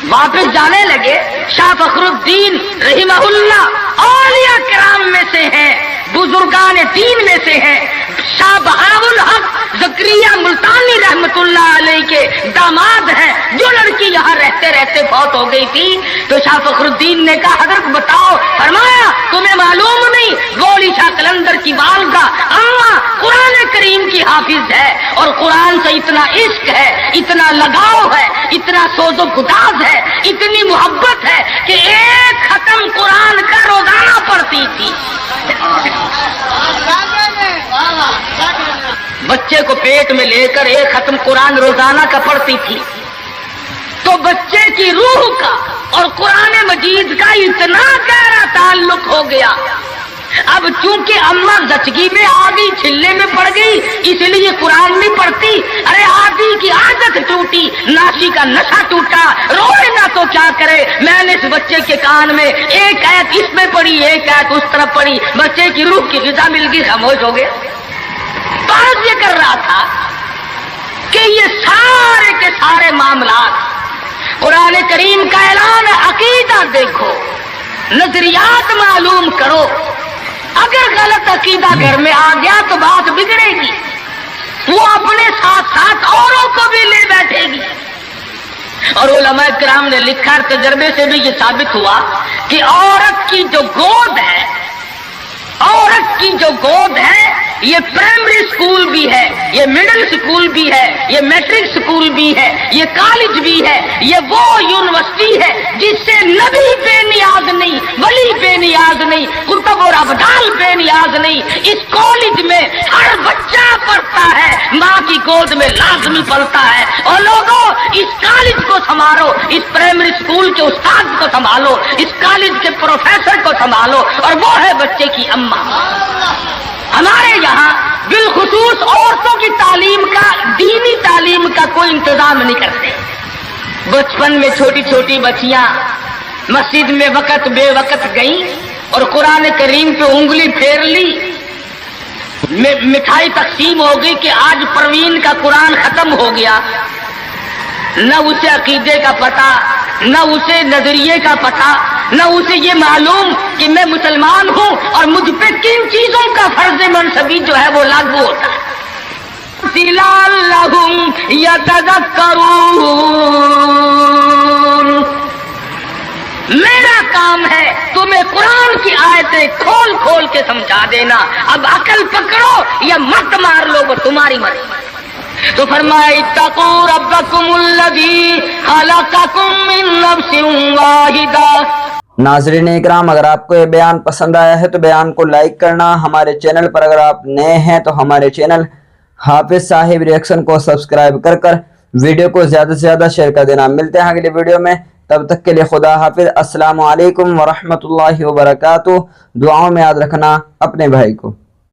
वापस जाने लगे। शाह फखरुद्दीन रहिमहुल्लाह औलिया किराम में से हैं, बुजुर्गान दीन में से हैं। शाह बहाउल हक ज़करिया मुल्तानी रहमतुल्लाह अलैह के दामाद हैं। जो लड़की यहाँ रहते रहते फौत हो गई थी, तो शाह फखरुद्दीन ने कहा हजरत बताओ। फरमाया तुम्हें मालूम नहीं, गौली शाह कलंदर की वालदा अम्मा कुरान करीम की हाफिज है, और कुरान से इतना इश्क है, इतना लगाव है, इतना सोजो गुदाज है, इतनी मोहब्बत है कि एक खत्म कुरान का रोजाना पढ़ती थी। बच्चे को पेट में लेकर एक खत्म कुरान रोजाना का पढ़ती थी। तो बच्चे की रूह का और कुरान मजीद का इतना गहरा ताल्लुक हो गया। अब चूंकि अम्मा जचगी में आ गई, छिल्ले में पड़ गई, इसलिए कुरान नहीं पढ़ती। अरे आदि की आदत टूटी, नाशी का नशा टूटा, रोए ना तो क्या करे। मैंने इस बच्चे के कान में एक आयत इसमें पढ़ी, एक आयत उस तरफ पढ़ी, बच्चे की रूह की ग़िज़ा मिल गई, खामोश हो गया। बात ये कर रहा था कि ये सारे के सारे मामलात कुरान करीम का ऐलान है। अकीदा देखो, नजरियात मालूम करो। अगर गलत अकीदा घर में आ गया तो बात बिगड़ेगी, वो अपने साथ साथ औरों को भी ले बैठेगी। और उलमा किराम ने लिखा, तजर्बे से भी ये साबित हुआ कि औरत की जो गोद है, औरत की जो गोद है, ये प्राइमरी स्कूल भी है, ये मिडिल स्कूल भी है, ये मैट्रिक स्कूल भी है, ये कॉलेज भी है, ये वो यूनिवर्सिटी है जिससे नबी बेनियाज नहीं, वली बेनियाज नहीं, कुतुब और अबदाल बेनियाज नहीं। इस कॉलेज में हर बच्चा पढ़ता है, माँ की गोद में लाजमी पढ़ता है। और लोगों, इस कॉलेज को संभालो, इस प्राइमरी स्कूल के उस्ताद को संभालो, इस कॉलेज के प्रोफेसर को संभालो, और वो है बच्चे की अम्मा। हमारे यहाँ बिलखुसूस औरतों की तालीम का, दीनी तालीम का कोई इंतजाम नहीं करते। बचपन में छोटी छोटी बच्चियां मस्जिद में वक़्त बेवक़्त गईं और कुरान करीम पे उंगली फेर ली, मिठाई तकसीम हो गई कि आज परवीन का कुरान खत्म हो गया। न उसे अकीदे का पता, न उसे नजरिए का पता, न उसे ये मालूम कि मैं मुसलमान हूं और मुझ पे किन चीजों का फर्ज मनसबी जो है वो लागू होता है। मेरा काम है तुम्हें कुरान की आयतें खोल खोल के समझा देना। अब अकल पकड़ो या मत मार लो, वो तुम्हारी मर्जी। तो फरमाया इत्तकू रब्बकुमुल्लज़ी खलक़कुम मिन नफ्सिन वाहिदा। नाज़रीन इकराम, अगर आपको ये बयान पसंद आया है तो बयान को लाइक करना। हमारे चैनल पर अगर आप नए हैं तो हमारे चैनल हाफिज साहिब रिएक्शन को सब्सक्राइब कर वीडियो को ज़्यादा से ज़्यादा शेयर कर देना। मिलते हैं अगले वीडियो में, तब तक के लिए खुदा हाफिज। अस्सलामु अलैकुम वरहमतुल्लाहि वबरकातुहू। दुआओं में याद रखना अपने भाई को।